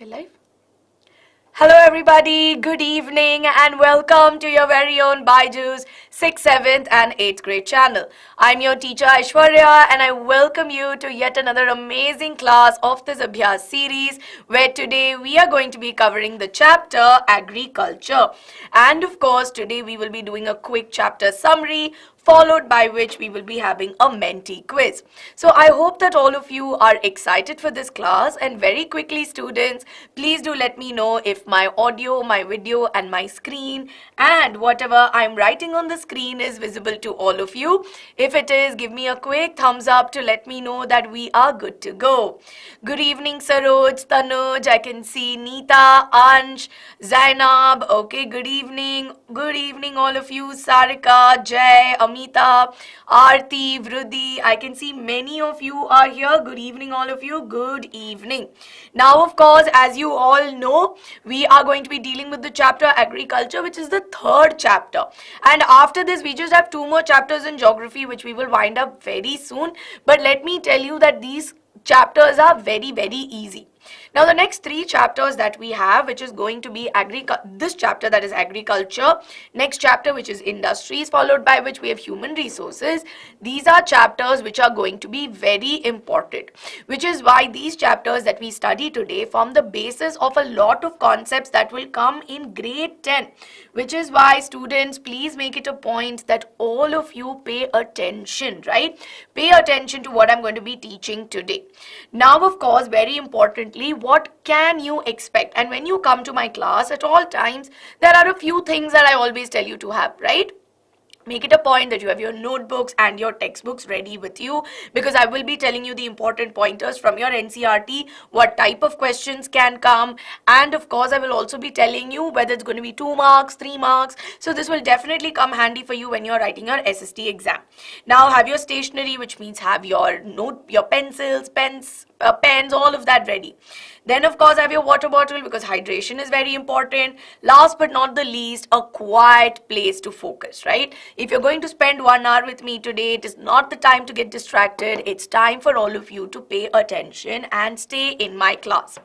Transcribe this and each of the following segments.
We're live. Hello everybody, good evening and welcome to your very own BYJU'S 6th, 7th and 8th grade channel. I'm your teacher Aishwarya and I welcome you to yet another amazing class of this Abhyas series where today we are going to be covering the chapter Agriculture. And of course today we will be doing a quick chapter summary followed by which we will be having a Menti quiz. So I hope that all of you are excited for this class, and very quickly students, please do let me know if my audio, my video and my screen and whatever I'm writing on the screen is visible to all of you. If it is, give me a quick thumbs up to let me know that we are good to go. Good evening Saroj, Tanuj, I can see Neeta, Ansh, Zainab. Okay, good evening all of you. Sarika, Jay, Amita, Aarti, Vrudi, I can see many of you are here. Good evening all of you. Good evening. Now of course, as you all know, we are going to be dealing with the chapter Agriculture, which is the third chapter. And after this, we just have two more chapters in geography, which we will wind up very soon. But let me tell you that these chapters are very easy. Now the next three chapters that we have, which is going to be this chapter, that is agriculture, next chapter which is industries, followed by which we have human resources. These are chapters which are going to be very important, which is why these chapters that we study today form the basis of a lot of concepts that will come in grade 10, which is why students, please make it a point that all of you pay attention, right? Pay attention to what I'm going to be teaching today. Now of course, very importantly, what can you expect? And when you come to my class, at all times there are a few things that I always tell you to have, right? Make it a point that you have your notebooks and your textbooks ready with you, because I will be telling you the important pointers from your NCERT, what type of questions can come, and of course I will also be telling you whether it's going to be 2 marks, 3 marks. So this will definitely come handy for you when you're writing your SST exam. Now have your stationery, which means have your pencils, pens, all of that ready. Then of course have your water bottle, because hydration is very important. Last but not the least, a quiet place to focus, right? If you're going to spend 1 hour with me today, it is not the time to get distracted. It's time for all of you to pay attention and stay in my class.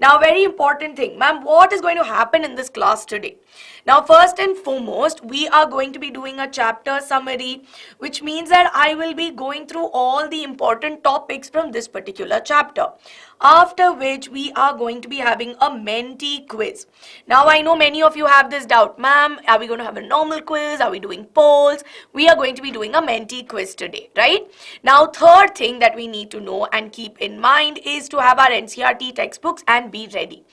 Now, very important thing, ma'am, what is going to happen in this class today? Now, first and foremost, we are going to be doing a chapter summary, which means that I will be going through all the important topics from this particular chapter. After which, we are going to be having a Menti quiz. Now, I know many of you have this doubt, ma'am, are we going to have a normal quiz? Are we doing polls? We are going to be doing a Menti quiz today, right? Now, third thing that we need to know and keep in mind is to have our NCERT textbooks and be ready.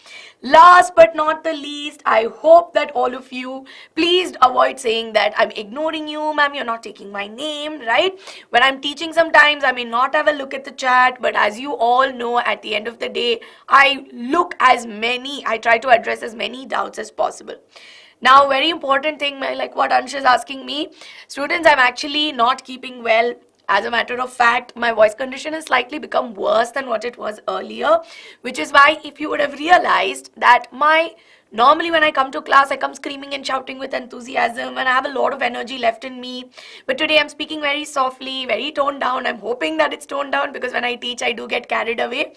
Last but not the least, I hope that all of you, please avoid saying that I'm ignoring you, ma'am, you're not taking my name, right? When I'm teaching, sometimes I may not have a look at the chat, but as you all know, at the end of the day, I try to address as many doubts as possible. Now, very important thing, like what Ansh is asking me, students, I'm actually not keeping well. As a matter of fact, my voice condition has slightly become worse than what it was earlier, which is why if you would have realized that normally when I come to class, I come screaming and shouting with enthusiasm and I have a lot of energy left in me. But today I'm speaking very softly, very toned down. I'm hoping that it's toned down, because when I teach, I do get carried away.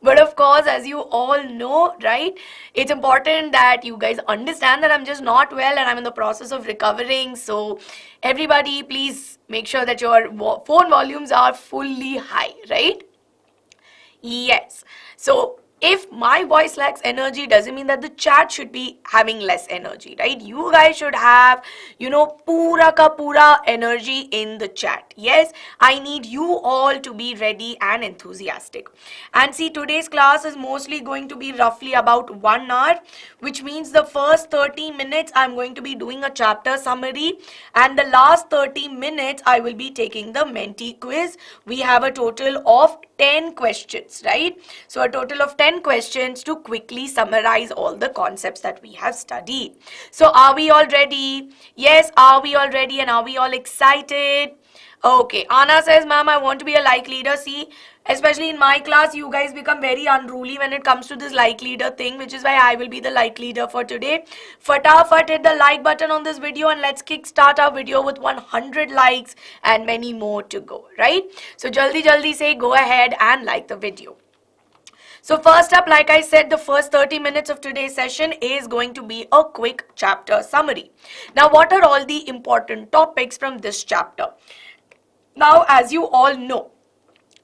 But of course, as you all know, right, it's important that you guys understand that I'm just not well and I'm in the process of recovering. So everybody, please make sure that your phone volumes are fully high, right? Yes. So if my voice lacks energy, doesn't mean that the chat should be having less energy, right? You guys should have, pura ka pura energy in the chat. Yes, I need you all to be ready and enthusiastic. And see, today's class is mostly going to be roughly about 1 hour, which means the first 30 minutes I'm going to be doing a chapter summary, and the last 30 minutes I will be taking the Menti quiz. We have a total of 10 questions, right? So a total of 10 questions to quickly summarize all the concepts that we have studied. So are we all ready? Yes, are we all ready and are we all excited? Okay, Anna says, ma'am, I want to be a like leader. See, especially in my class, you guys become very unruly when it comes to this like leader thing, which is why I will be the like leader for today. Fatafat, hit the like button on this video and let's kickstart our video with 100 likes and many more to go, right? So jaldi say go ahead and like the video. So first up, like I said, the first 30 minutes of today's session is going to be a quick chapter summary. Now, what are all the important topics from this chapter? Now, as you all know,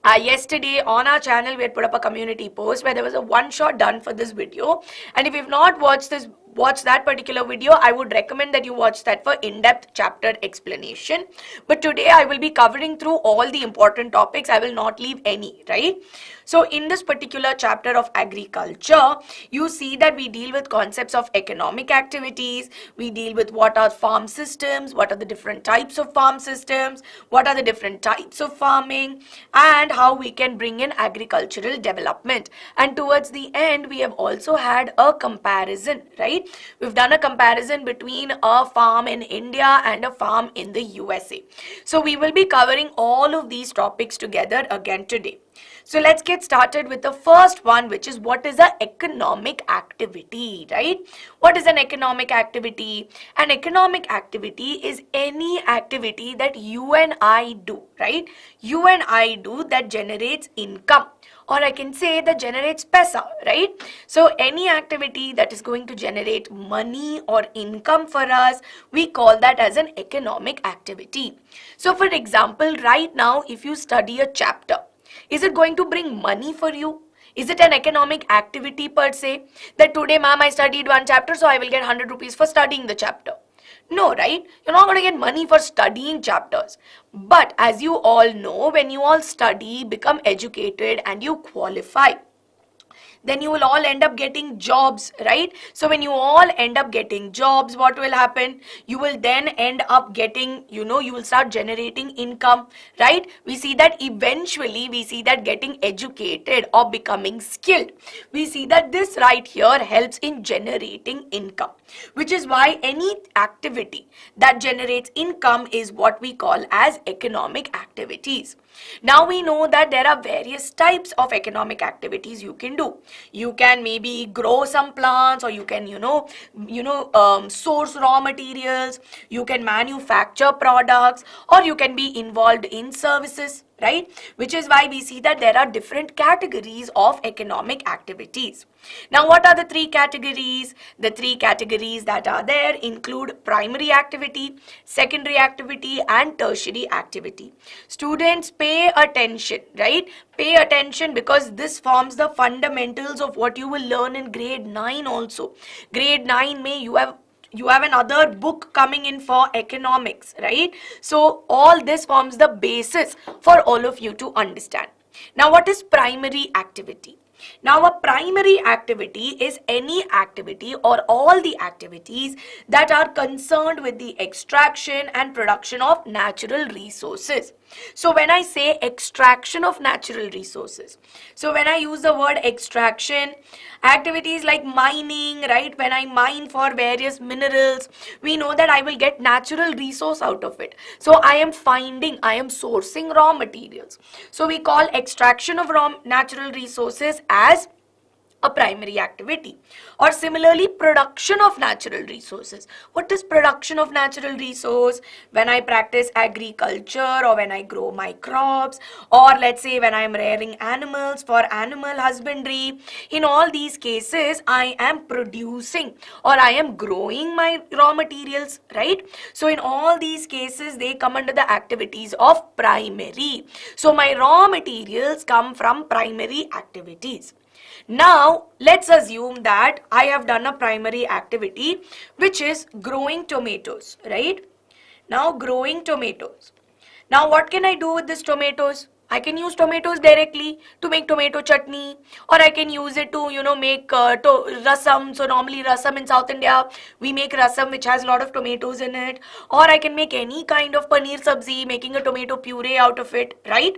yesterday on our channel we had put up a community post where there was a one shot done for this video, and if you've not watched that particular video, I would recommend that you watch that for in-depth chapter explanation. But today I will be covering through all the important topics. I will not leave any, right? So in this particular chapter of agriculture, you see that we deal with concepts of economic activities, we deal with what are farm systems, what are the different types of farm systems, what are the different types of farming, and how we can bring in agricultural development. And towards the end, we have also had a comparison, right? We've done a comparison between a farm in India and a farm in the USA. So we will be covering all of these topics together again today. So let's get started with the first one, which is what is an economic activity, right? What is an economic activity? An economic activity is any activity that you and I do, right? You and I do that generates income, or I can say that generates paisa, right? So any activity that is going to generate money or income for us, we call that as an economic activity. So for example, right now, if you study a chapter, is it going to bring money for you? Is it an economic activity per se? That today, ma'am, I studied one chapter, so I will get 100 rupees for studying the chapter. No, right? You're not going to get money for studying chapters. But as you all know, when you all study, become educated and you qualify, then you will all end up getting jobs, right? So when you all end up getting jobs, what will happen? You will then end up getting, you will start generating income, right? We see that eventually, we see that getting educated or becoming skilled, we see that this right here helps in generating income, which is why any activity that generates income is what we call as economic activities. Now we know that there are various types of economic activities you can do. You can maybe grow some plants, or you can, source raw materials, you can manufacture products, or you can be involved in services, right? Which is why we see that there are different categories of economic activities. Now, what are the three categories? The three categories that are there include primary activity, secondary activity, and tertiary activity. Students, pay attention, right? Pay attention, because this forms the fundamentals of what you will learn in grade 9 also. Grade 9 may you have another book coming in for economics, right? So all this forms the basis for all of you to understand. Now, what is primary activity? Now, a primary activity is any activity or all the activities that are concerned with the extraction and production of natural resources. So when I say extraction of natural resources, so when I use the word extraction, activities like mining, right? When I mine for various minerals, we know that I will get natural resource out of it. So I am sourcing raw materials. So we call extraction of raw natural resources as a primary activity. Or similarly, production of natural resources. What is production of natural resource? When I practice agriculture, or when I grow my crops, or let's say when I am rearing animals for animal husbandry, in all these cases I am producing or I am growing my raw materials, right? So in all these cases they come under the activities of primary. So my raw materials come from primary activities. Now, let's assume that I have done a primary activity, which is growing tomatoes, right? Now, growing tomatoes. Now, what can I do with these tomatoes? I can use tomatoes directly to make tomato chutney, or I can use it to, make rasam. So normally rasam in South India, we make rasam which has a lot of tomatoes in it. Or I can make any kind of paneer sabzi, making a tomato puree out of it, right?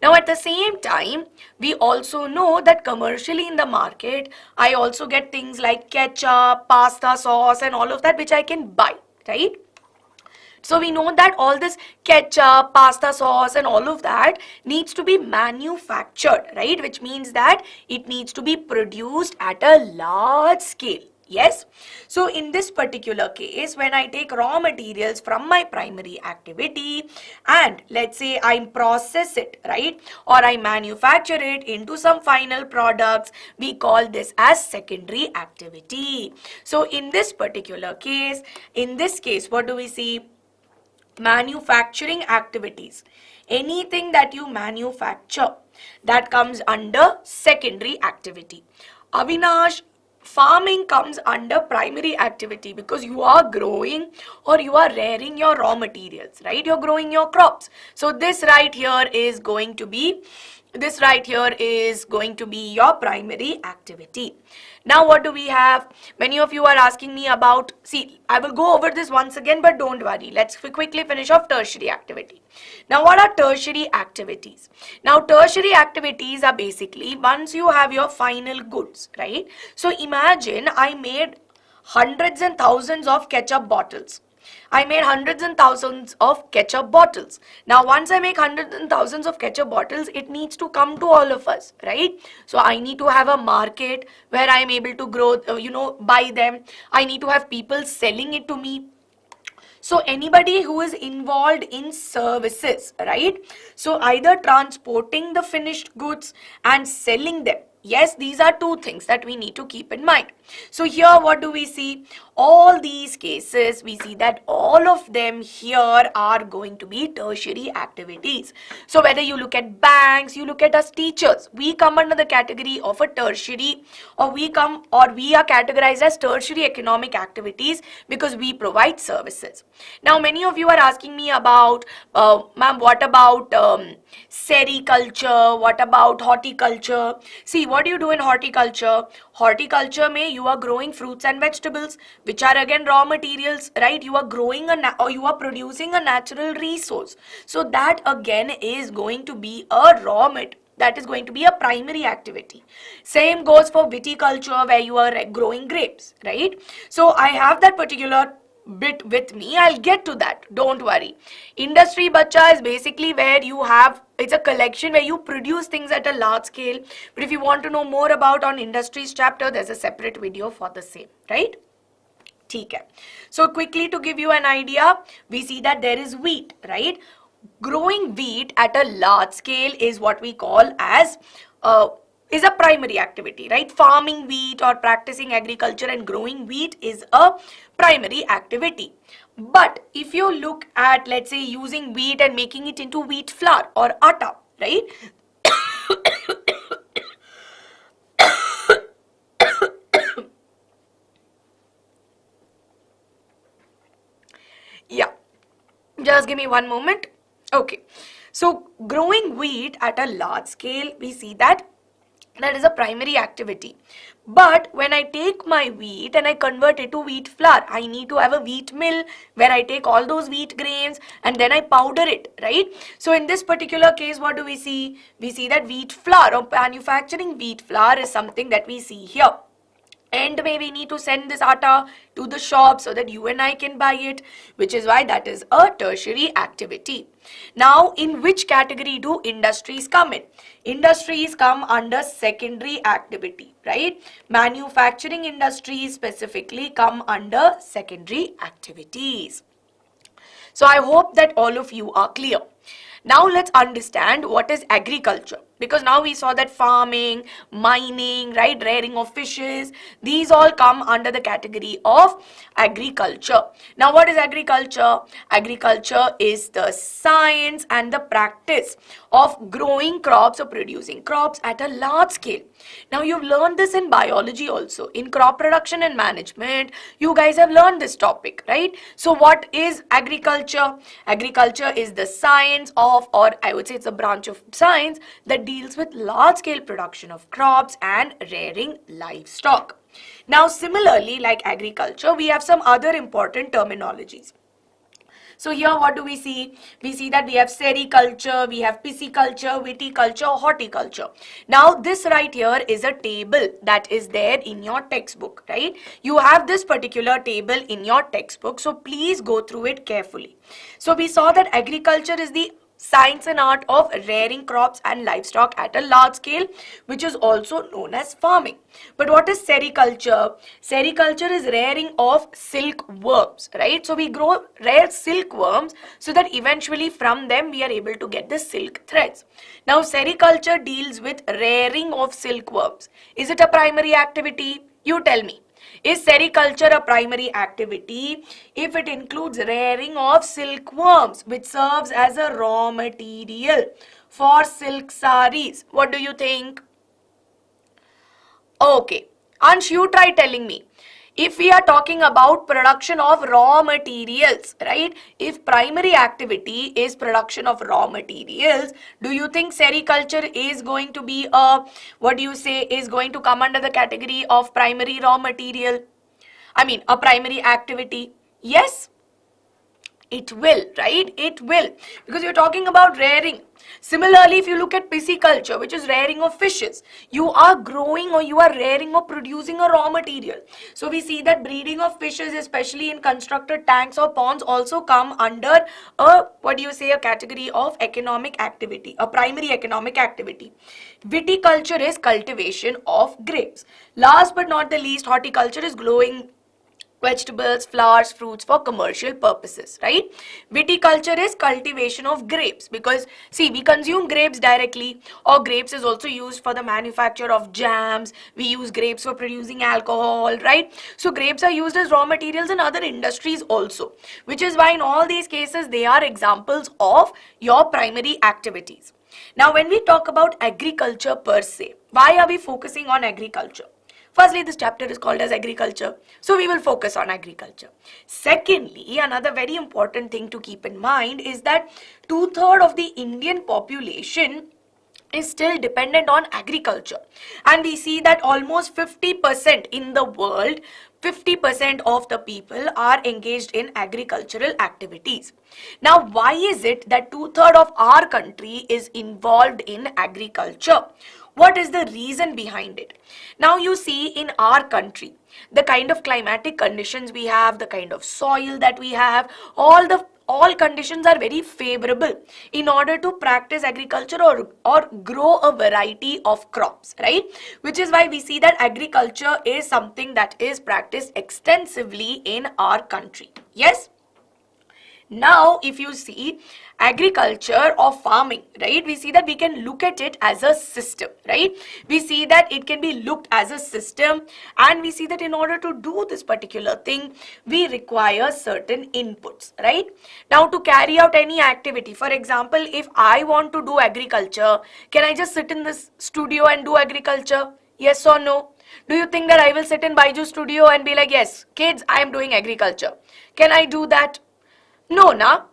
Now at the same time, we also know that commercially in the market, I also get things like ketchup, pasta sauce, and all of that which I can buy, right? So we know that all this ketchup, pasta sauce, and all of that needs to be manufactured, right? Which means that it needs to be produced at a large scale, Yes. So in this particular case, when I take raw materials from my primary activity and let's say I process it, right, or I manufacture it into some final products, we call this as secondary activity. So in this particular case, what do we see? Manufacturing activities. Anything that you manufacture, that comes under secondary activity. Avinash, farming comes under primary activity because you are growing or you are rearing your raw materials, right? You're growing your crops. So this right here is going to be your primary activity. Now what do we have? Many of you are asking me about, see, I will go over this once again, but don't worry. Let's quickly finish off tertiary activity. Now what are tertiary activities? Now tertiary activities are basically once you have your final goods, right? So imagine I made hundreds and thousands of ketchup bottles. I made hundreds and thousands of ketchup bottles. Now, once I make hundreds and thousands of ketchup bottles, it needs to come to all of us, right? So, I need to have a market where I'm able to grow, buy them. I need to have people selling it to me. So anybody who is involved in services, right? So either transporting the finished goods and selling them. Yes, these are two things that we need to keep in mind. So here what do we see? All these cases, we see that all of them here are going to be tertiary activities. So whether you look at banks, you look at us teachers, we come under the category of a tertiary, or we are categorized as tertiary economic activities because we provide services. Now many of you are asking me about, ma'am, what about sericulture, what about horticulture? See, what do you do in horticulture? Horticulture mein you are growing fruits and vegetables, which are again raw materials, right? You are growing or you are producing a natural resource. So that again is going to be a raw material. That is going to be a primary activity. Same goes for viticulture where you are growing grapes, right? So I have that particular bit with me. I'll get to that. Don't worry. Industry Bacha is basically where you have, it's a collection where you produce things at a large scale. But if you want to know more about on industries chapter, there's a separate video for the same, right? Okay. So quickly to give you an idea, we see that there is wheat, right? Growing wheat at a large scale is what we call as is a primary activity, right? Farming wheat or practicing agriculture and growing wheat is a primary activity. But if you look at, let's say, using wheat and making it into wheat flour or atta, right? Yeah, just give me one moment. Okay, so growing wheat at a large scale, we see that is a primary activity. But when I take my wheat and I convert it to wheat flour, I need to have a wheat mill where I take all those wheat grains and then I powder it, right? So in this particular case, what do we see? We see that wheat flour or manufacturing wheat flour is something that we see here. And maybe we need to send this atta to the shop so that you and I can buy it, which is why that is a tertiary activity. Now, in which category do industries come in? Industries come under secondary activity, right? Manufacturing industries specifically come under secondary activities. So I hope that all of you are clear. Now let's understand what is agriculture, because now we saw that farming, mining, right, rearing of fishes, these all come under the category of agriculture. Now what is agriculture? Agriculture is the science and the practice of growing crops or producing crops at a large scale. Now you've learned this in biology also. In crop production and management, you guys have learned this topic, right? So what is agriculture? Agriculture is the science of, or I would say it's a branch of science that deals with large scale production of crops and rearing livestock. Now similarly, like agriculture, we have some other important terminologies. So here what do we see? We see that we have sericulture, we have pisciculture, viticulture, horticulture. Now this right here is a table that is there in your textbook, right? You have this particular table in your textbook, so please go through it carefully. So we saw that agriculture is the science and art of rearing crops and livestock at a large scale, which is also known as farming. But what is sericulture? Sericulture is rearing of silkworms, right? So we rare silkworms so that eventually from them we are able to get the silk threads. Now sericulture deals with rearing of silkworms. Is it a primary activity? You tell me. Is sericulture a primary activity if it includes rearing of silkworms, which serves as a raw material for silk saris? What do you think? Okay, Ansh, you try telling me. If we are talking about production of raw materials, right? If primary activity is production of raw materials, do you think sericulture is going to be is going to come under the category of primary raw material? I mean, a primary activity? Yes, it will, right? It will, because you're talking about rearing. Similarly, if you look at pisciculture, which is rearing of fishes, you are growing or you are rearing or producing a raw material. So we see that breeding of fishes, especially in constructed tanks or ponds, also come under a category of economic activity, a primary economic activity. Viticulture is cultivation of grapes. Last but not the least, horticulture is growing vegetables, flowers, fruits for commercial purposes, right? Viticulture is cultivation of grapes, because see, we consume grapes directly, or grapes is also used for the manufacture of jams. We use grapes for producing alcohol, right? So grapes are used as raw materials in other industries also, which is why in all these cases they are examples of your primary activities. Now when we talk about agriculture per se, why are we focusing on agriculture? Firstly, this chapter is called as agriculture, so we will focus on agriculture. Secondly, another very important thing to keep in mind is that 2/3 of the Indian population is still dependent on agriculture, and we see that almost 50% in the world, 50% of the people are engaged in agricultural activities. Now, why is it that 2/3 of our country is involved in agriculture? What is the reason behind it? Now you see, in our country, the kind of climatic conditions we have, the kind of soil that we have, all conditions are very favorable in order to practice agriculture or grow a variety of crops, right? Which is why we see that agriculture is something that is practiced extensively in our country. Yes? Now, if you see agriculture or farming, right, we see that we can look at it as a system, right? We see that it can be looked as a system, and we see that in order to do this particular thing, we require certain inputs, right? Now, to carry out any activity, for example, if I want to do agriculture, can I just sit in this studio and do agriculture? Yes or no? Do you think that I will sit in BYJU'S studio and be like, yes, kids, I am doing agriculture? Can I do that? No, na.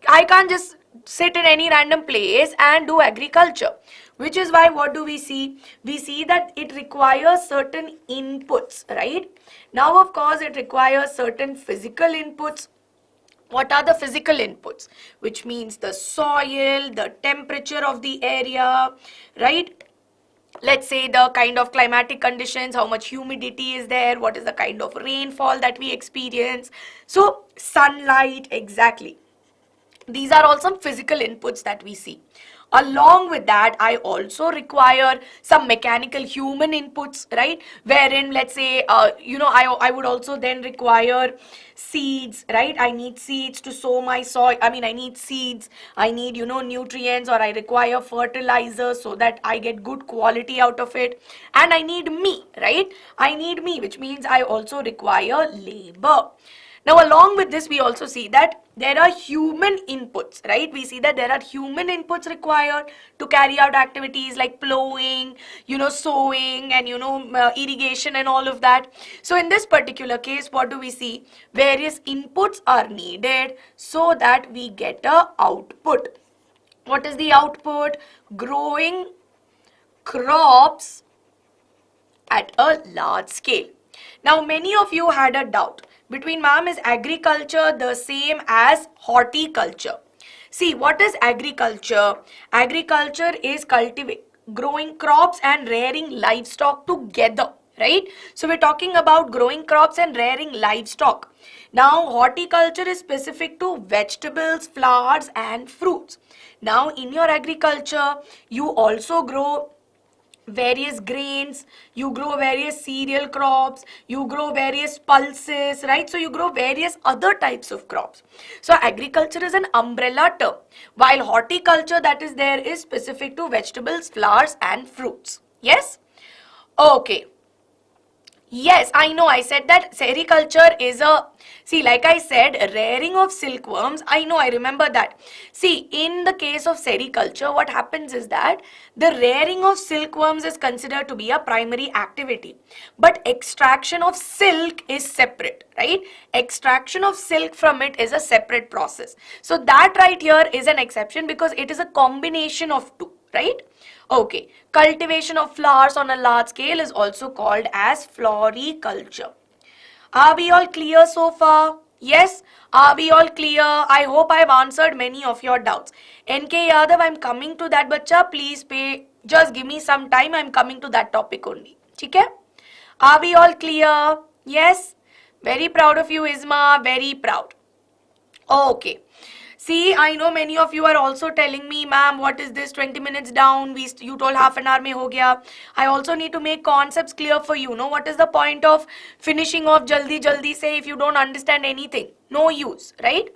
I can't just sit in any random place and do agriculture. Which is why, what do we see? We see that it requires certain inputs, right? Now, of course, it requires certain physical inputs. What are the physical inputs? Which means the soil, the temperature of the area, right? Let's say the kind of climatic conditions, how much humidity is there, what is the kind of rainfall that we experience. So sunlight, exactly. These are all some physical inputs that we see. Along with that, I also require some mechanical human inputs, right? Wherein, let's say, I would also then require seeds, right? I need seeds to sow my soil. I mean, I need seeds. I need, nutrients, or I require fertilizer so that I get good quality out of it. And I need me, right? I need me, which means I also require labor. Now, along with this, we also see that there are human inputs, right? We see that there are human inputs required to carry out activities like plowing, sowing, and, irrigation and all of that. So in this particular case, what do we see? Various inputs are needed so that we get a output. What is the output? Growing crops at a large scale. Now, many of you had a doubt between, ma'am, is agriculture the same as horticulture? See, what is agriculture? Agriculture is growing crops and rearing livestock together. right? So we're talking about growing crops and rearing livestock. Now, horticulture is specific to vegetables, flowers, and fruits. Now, in your agriculture, you also grow various grains, you grow various cereal crops, you grow various pulses, right? So you grow various other types of crops. So agriculture is an umbrella term, while horticulture that is there is specific to vegetables, flowers, and fruits. Yes? Okay. Yes, I know. I said that sericulture is a, see, like I said, rearing of silkworms. I know, I remember that. See, in the case of sericulture, what happens is that the rearing of silkworms is considered to be a primary activity. But extraction of silk is separate, right? Extraction of silk from it is a separate process. So that right here is an exception because it is a combination of two, right? Okay, cultivation of flowers on a large scale is also called as floriculture. Are we all clear so far? Yes? Are we all clear? I hope I've answered many of your doubts. NK Yadav, I'm coming to that, bacha. Please pay. Just give me some time. I'm coming to that topic only. Okay? Are we all clear? Yes? Very proud of you, Isma. Very proud. Okay. See, I know many of you are also telling me, ma'am, what is this? 20 minutes down. You told half an hour mein ho gaya. I also need to make concepts clear for you. No, what is the point of finishing off jaldi say if you don't understand anything? No use, right?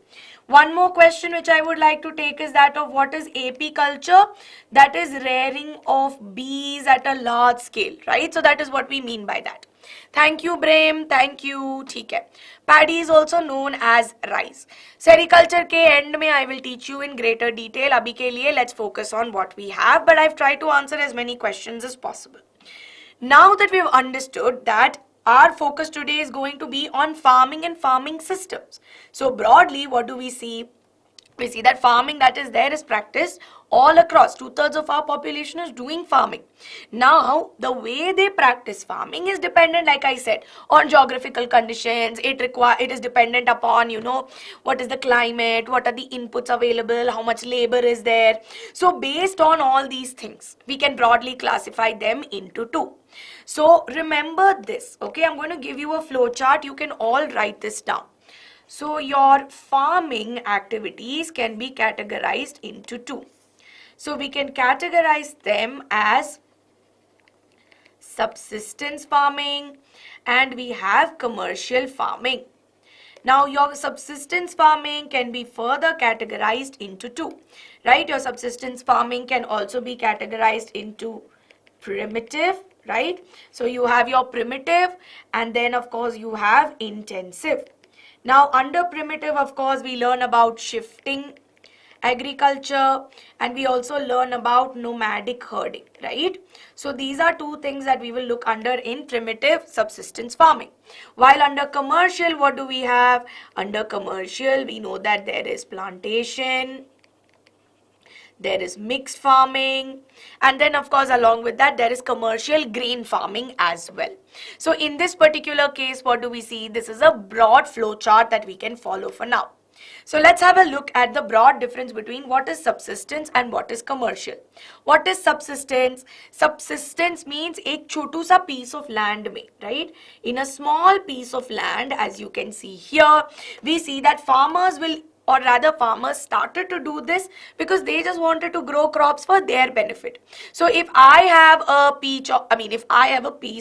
One more question which I would like to take is that of what is apiculture? That is rearing of bees at a large scale, right? So that is what we mean by that. Thank you, Brahim. Thank you. ठीक है. Paddy is also known as rice. Sericulture के end में I will teach you in greater detail. अभी के लिए let's focus on what we have. But I've tried to answer as many questions as possible. Now that we've understood that our focus today is going to be on farming and farming systems. So broadly, what do we see? We see that farming that is there is practiced all across. 2/3 of our population is doing farming. Now, the way they practice farming is dependent, like I said, on geographical conditions. It is dependent upon, what is the climate, what are the inputs available, how much labor is there. So, based on all these things, we can broadly classify them into two. So, remember this, okay? I'm going to give you a flow chart. You can all write this down. So your farming activities can be categorized into two. So we can categorize them as subsistence farming and we have commercial farming. Now your subsistence farming can be further categorized into two, right? Your subsistence farming can also be categorized into primitive, right? So you have your primitive and then of course you have intensive. Now under primitive, of course, we learn about shifting agriculture and we also learn about nomadic herding, right? So these are two things that we will look under in primitive subsistence farming. While under commercial, what do we have? Under commercial, we know that there is plantation, there is mixed farming, and then of course along with that there is commercial grain farming as well. So in this particular case, what do we see? This is a broad flow chart that we can follow for now. So let's have a look at the broad difference between what is subsistence and what is commercial. What is subsistence? Subsistence means एक छोटू सा piece of land में, right? In a small piece of land, as you can see here, we see that farmers will, or rather farmers started to do this because they just wanted to grow crops for their benefit. So if I have a piece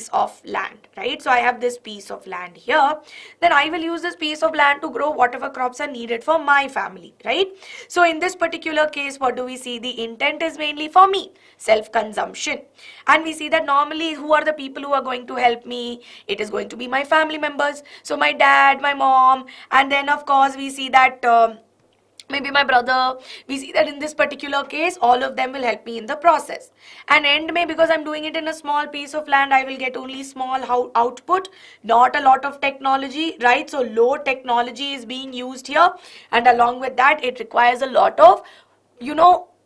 of land, right? So I have this piece of land here, then I will use this piece of land to grow whatever crops are needed for my family, right? So in this particular case, what do we see? The intent is mainly for me, self-consumption. And we see that normally who are the people who are going to help me? It is going to be my family members. So my dad, my mom, and then of course we see that maybe my brother. We see that in this particular case, all of them will help me in the process. And end may, because I'm doing it in a small piece of land, I will get only small output, not a lot of technology, right? So low technology is being used here. And along with that, it requires a lot of,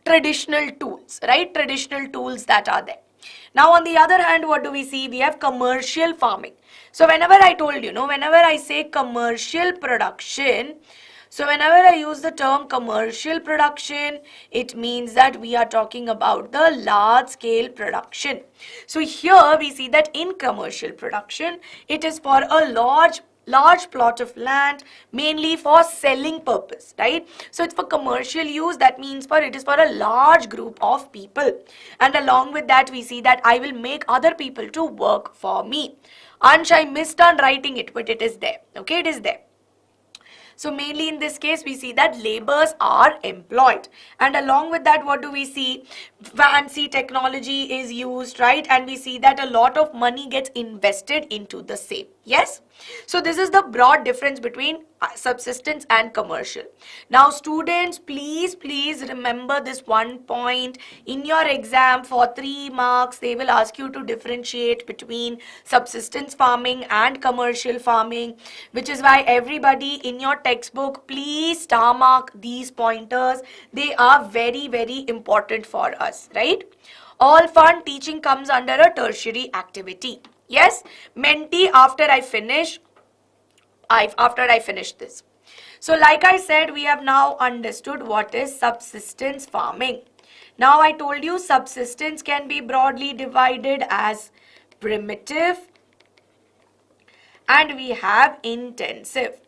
traditional tools, right? Traditional tools that are there. Now, on the other hand, what do we see? We have commercial farming. So whenever I told whenever I say commercial production, So whenever I use the term commercial production, it means that we are talking about the large scale production. So here we see that in commercial production, it is for a large plot of land, mainly for selling purpose, right? So it's for commercial use. That means it is for a large group of people, and along with that we see that I will make other people to work for me. Ansh, I missed on writing it, but it is there. Okay, it is there. So mainly in this case, we see that laborers are employed. And along with that, what do we see? Fancy technology is used, right? And we see that a lot of money gets invested into the same. Yes? So this is the broad difference between subsistence and commercial. Now students, please remember this one point. In your exam for 3 marks, they will ask you to differentiate between subsistence farming and commercial farming, which is why everybody in your textbook, please star mark these pointers. They are very important for us, right? All fun teaching comes under a tertiary activity. Yes, Menti, after I finish this. So like I said, we have now understood what is subsistence farming. Now I told you subsistence can be broadly divided as primitive and we have intensive.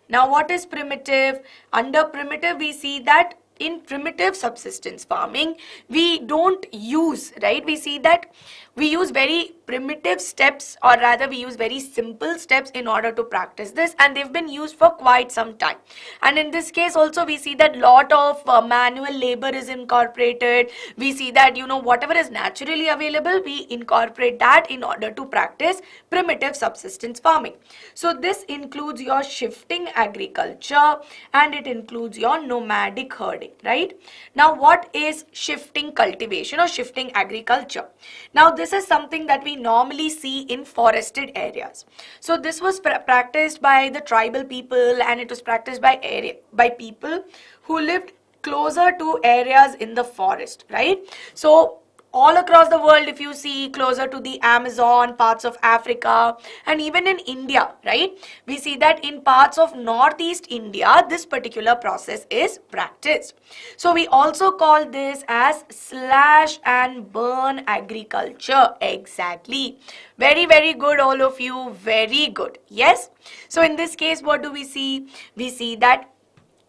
Now what is primitive? Under primitive we see that in primitive subsistence farming, we don't use, right? We see that we use very primitive steps, or rather we use very simple steps in order to practice this, and they've been used for quite some time. And in this case also we see that lot of manual labor is incorporated. We see that, whatever is naturally available, we incorporate that in order to practice primitive subsistence farming. So this includes your shifting agriculture and it includes your nomadic herding, right? Now what is shifting cultivation or shifting agriculture? Now this is something that we normally see in forested areas. So this was practiced by the tribal people, and it was practiced by people who lived closer to areas in the forest, right? So all across the world, if you see closer to the Amazon, parts of Africa, and even in India, right? We see that in parts of Northeast India, this particular process is practiced. So we also call this as slash and burn agriculture. Exactly. Very good, all of you. Very good. Yes. So in this case, what do we see? We see that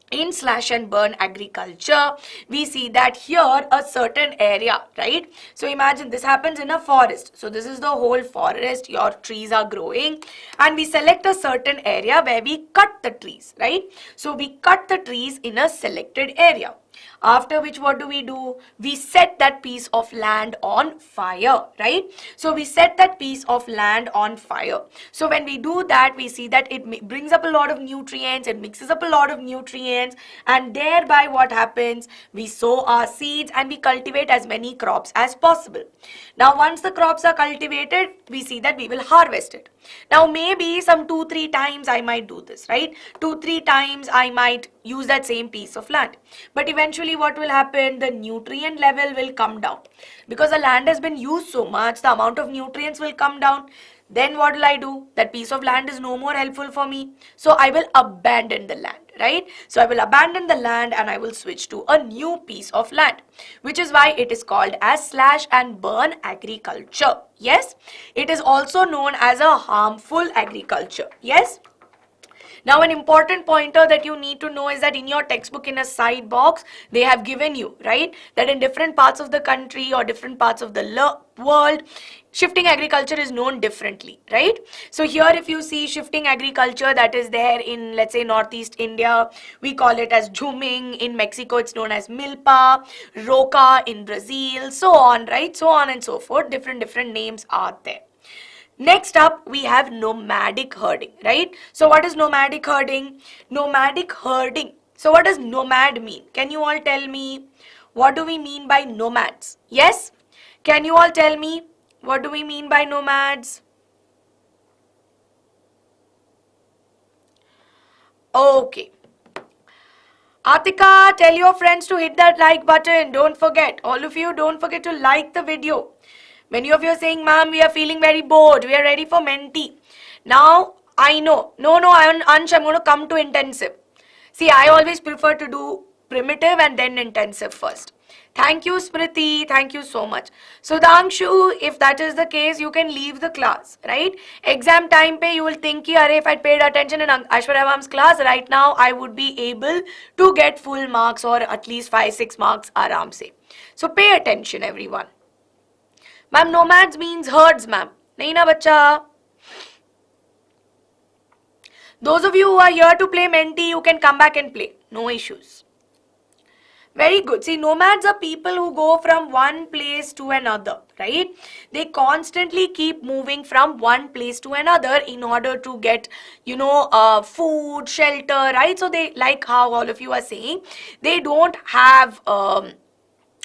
in slash and burn agriculture, we see that here a certain area, right? So imagine this happens in a forest. So this is the whole forest, your trees are growing, and we select a certain area where we cut the trees, right? So we cut the trees in a selected area. After which, what do? We set that piece of land on fire, right? So we set that piece of land on fire. So when we do that, we see that it brings up a lot of nutrients, it mixes up a lot of nutrients, and thereby what happens? We sow our seeds and we cultivate as many crops as possible. Now once the crops are cultivated, we see that we will harvest it. Now maybe some 2-3 times I might do this, right? 2-3 times I might use that same piece of land. But eventually what will happen? The nutrient level will come down. Because the land has been used so much, the amount of nutrients will come down. Then what will I do? That piece of land is no more helpful for me. So I will abandon the land, right? So I will abandon the land and I will switch to a new piece of land, which is why it is called as slash and burn agriculture. Yes, it is also known as a harmful agriculture. Yes. Now an important pointer that you need to know is that in your textbook, in a side box, they have given you, right, that in different parts of the country or different parts of the world, shifting agriculture is known differently, right? So here if you see shifting agriculture that is there in, let's say, Northeast India, we call it as jhuming. In Mexico, it's known as milpa, roca in Brazil, so on, right? So on and so forth. Different names are there. Next up, we have nomadic herding, right? So what is nomadic herding? Nomadic herding. So what does nomad mean? Can you all tell me? What do we mean by nomads? Yes? Can you all tell me? What do we mean by nomads? Okay. Atika, tell your friends to hit that like button. Don't forget. All of you, don't forget to like the video. Many of you are saying, ma'am, we are feeling very bored. We are ready for Menti. Now, I know. No, Ansh, I'm going to come to intensive. See, I always prefer to do primitive and then intensive first. Thank you, Smriti. Thank you so much. Sudhanshu, if that is the case, you can leave the class, right? Exam time pe, you will think, ki, if I paid attention in Aishwarya Ma'am's class, right now I would be able to get full marks or at least 5-6 marks aram se. So pay attention, everyone. Ma'am, nomads means herds, ma'am. Nahi na, bacha? Those of you who are here to play Menti, you can come back and play. No issues. Very good. See, nomads are people who go from one place to another, right? They constantly keep moving from one place to another in order to get, food, shelter, right? So they, like how all of you are saying, they don't have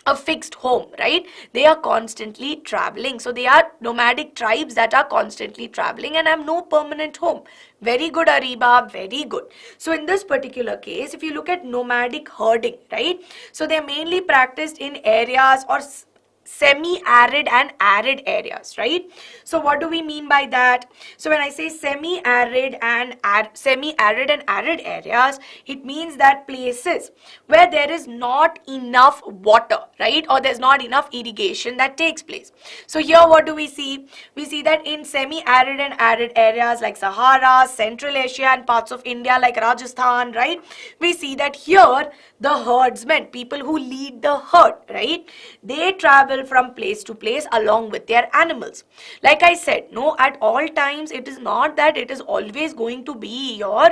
a fixed home, right? They are constantly traveling. So they are nomadic tribes that are constantly traveling and have no permanent home. Very good, Ariba, very good. So in this particular case, if you look at nomadic herding, right? So they're mainly practiced in areas or semi-arid and arid areas, right? So what do we mean by that? So when I say semi-arid and arid areas, it means that places where there is not enough water, right? Or there's not enough irrigation that takes place. So here what do we see? We see that in semi-arid and arid areas like Sahara, Central Asia and parts of India like Rajasthan, right? We see that here the herdsmen, people who lead the herd, right? They travel from place to place along with their animals. Like I said, no, at all times it is not that it is always going to be your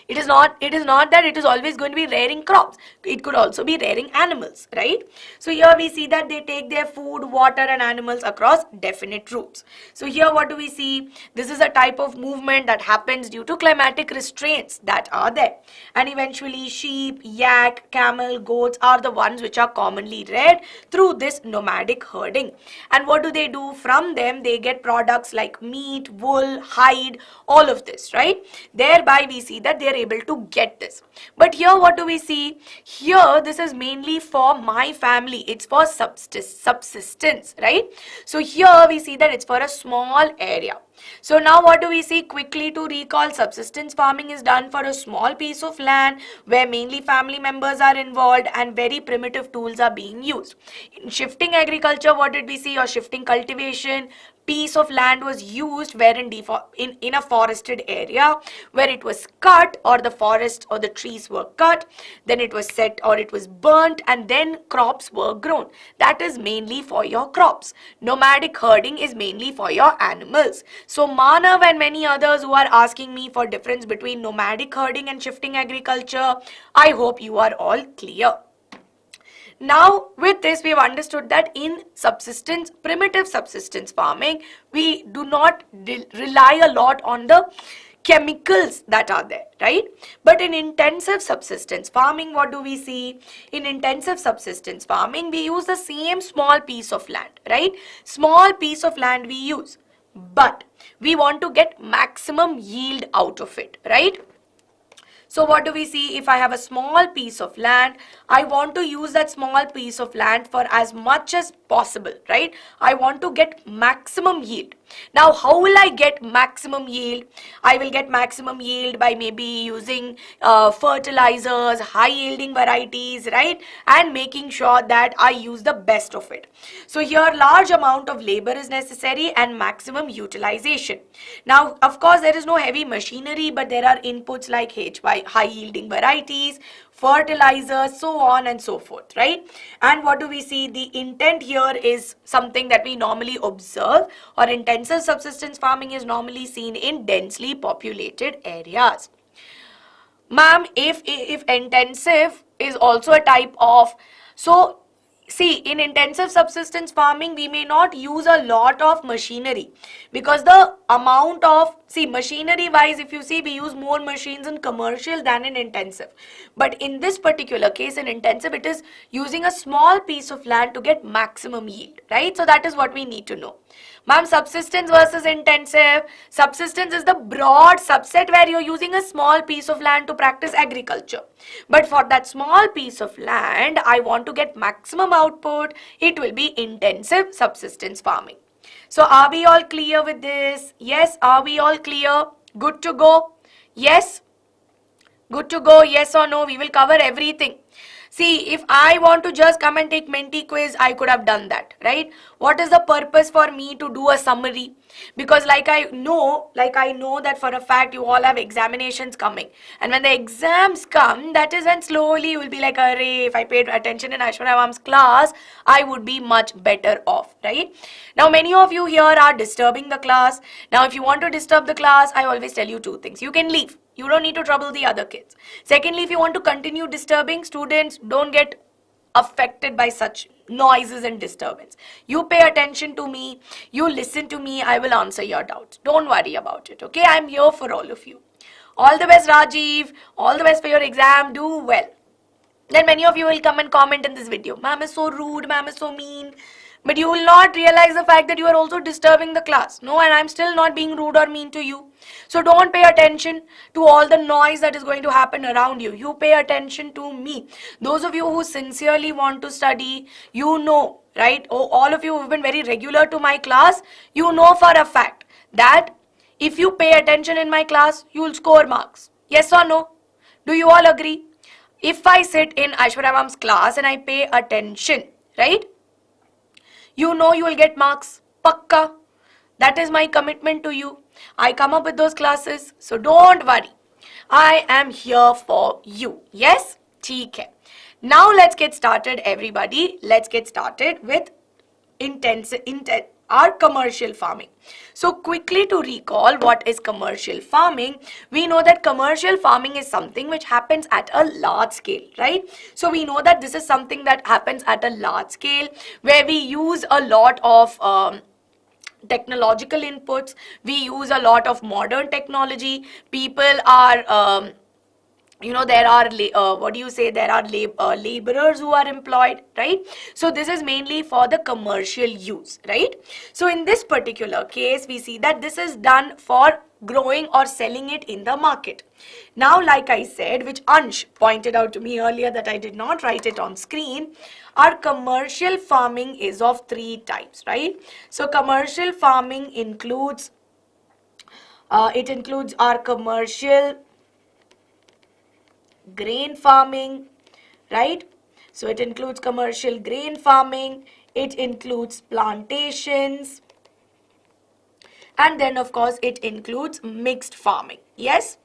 it is not that it is always going to be rearing crops. It could also be rearing animals, right? So here we see that they take their food, water and animals across definite routes. So here what do we see? This is a type of movement that happens due to climatic restraints that are there. And eventually sheep, yak, camel, goats are the ones which are commonly reared through this nomadic herding. And what do they do? From them they get products like meat, wool, hide, all of this, right? Thereby we see that they are able to get this. But here what do we see? Here this is mainly for my family. It's for subsistence, right? So here we see that it's for a small area. So now what do we see? Quickly to recall, subsistence farming is done for a small piece of land where mainly family members are involved and very primitive tools are being used. In shifting agriculture, what did we see? Or shifting cultivation, piece of land was used wherein in a forested area where it was cut or the forest or the trees were cut, then it was set or it was burnt and then crops were grown. That is mainly for your crops. Nomadic herding is mainly for your animals. So Manav and many others who are asking me for difference between nomadic herding and shifting agriculture, I hope you are all clear. Now, with this, we have understood that in subsistence, primitive subsistence farming, we do not rely a lot on the chemicals that are there, right? But in intensive subsistence farming, what do we see? In intensive subsistence farming, we use the same small piece of land, right? Small piece of land we use, but we want to get maximum yield out of it, right? So what do we see? If I have a small piece of land, I want to use that small piece of land for as much as possible, right? I want to get maximum yield. Now, how will I get maximum yield? I will get maximum yield by maybe using fertilizers, high yielding varieties, right? And making sure that I use the best of it. So here, large amount of labor is necessary and maximum utilization. Now, of course, there is no heavy machinery, but there are inputs like high yielding varieties, fertilizers, so on and so forth, right? And what do we see? The intent here is something that we normally observe, or intensive subsistence farming is normally seen in densely populated areas. Ma'am, if intensive is also a type of, so see, in intensive subsistence farming, we may not use a lot of machinery because the amount of, see, machinery wise, if you see, we use more machines in commercial than in intensive. But in this particular case, in intensive, it is using a small piece of land to get maximum yield, right? So that is what we need to know. Ma'am, subsistence versus intensive. Subsistence is the broad subset where you're using a small piece of land to practice agriculture. But for that small piece of land, I want to get maximum output. It will be intensive subsistence farming. So are we all clear with this? Yes, are we all clear? Good to go? Yes? Good to go, yes or no? We will cover everything. See, if I want to just come and take Menti quiz, I could have done that, right? What is the purpose for me to do a summary? Because like I know that for a fact you all have examinations coming. And when the exams come, that is when slowly you will be like, array, if I paid attention in Aishwarya Ma'am's class, I would be much better off, right? Now, many of you here are disturbing the class. Now, if you want to disturb the class, I always tell you two things. You can leave. You don't need to trouble the other kids. Secondly, if you want to continue disturbing, students don't get affected by such noises and disturbance. You pay attention to me, you listen to me, I will answer your doubts. Don't worry about it, okay? I'm here for all of you. All the best, Rajiv. All the best for your exam. Do well. Then many of you will come and comment in this video. Ma'am is so rude, ma'am is so mean. But you will not realize the fact that you are also disturbing the class. No, and I'm still not being rude or mean to you. So don't pay attention to all the noise that is going to happen around you. You pay attention to me. Those of you who sincerely want to study, you know, right? Oh, all of you who have been very regular to my class, you know for a fact that if you pay attention in my class, you will score marks. Yes or no? Do you all agree? If I sit in Aishwarya Ma'am's class and I pay attention, right? You know you will get marks. Pakka. That is my commitment to you. I come up with those classes. So don't worry. I am here for you. Yes? ठीक है. Now let's get started, everybody. Let's get started with our commercial farming. So quickly to recall what is commercial farming, we know that commercial farming is something which happens at a large scale, right? So we know that this is something that happens at a large scale where we use a lot of technological inputs, we use a lot of modern technology, people are there are laborers who are employed, right? So this is mainly for the commercial use, right? So in this particular case, we see that this is done for growing or selling it in the market. Now, like I said, which Ansh pointed out to me earlier that I did not write it on screen, our commercial farming is of 3 types, right? So commercial farming includes our commercial grain farming, right? So it includes commercial grain farming, it includes plantations, and then of course it includes mixed farming. Yes?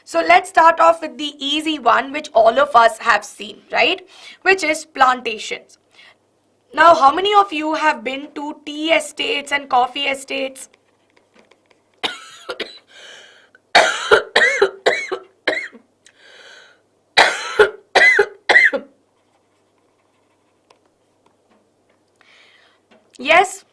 So let's start off with the easy one which all of us have seen, right? Which is plantations. Now, how many of you have been to tea estates and coffee estates? Yes?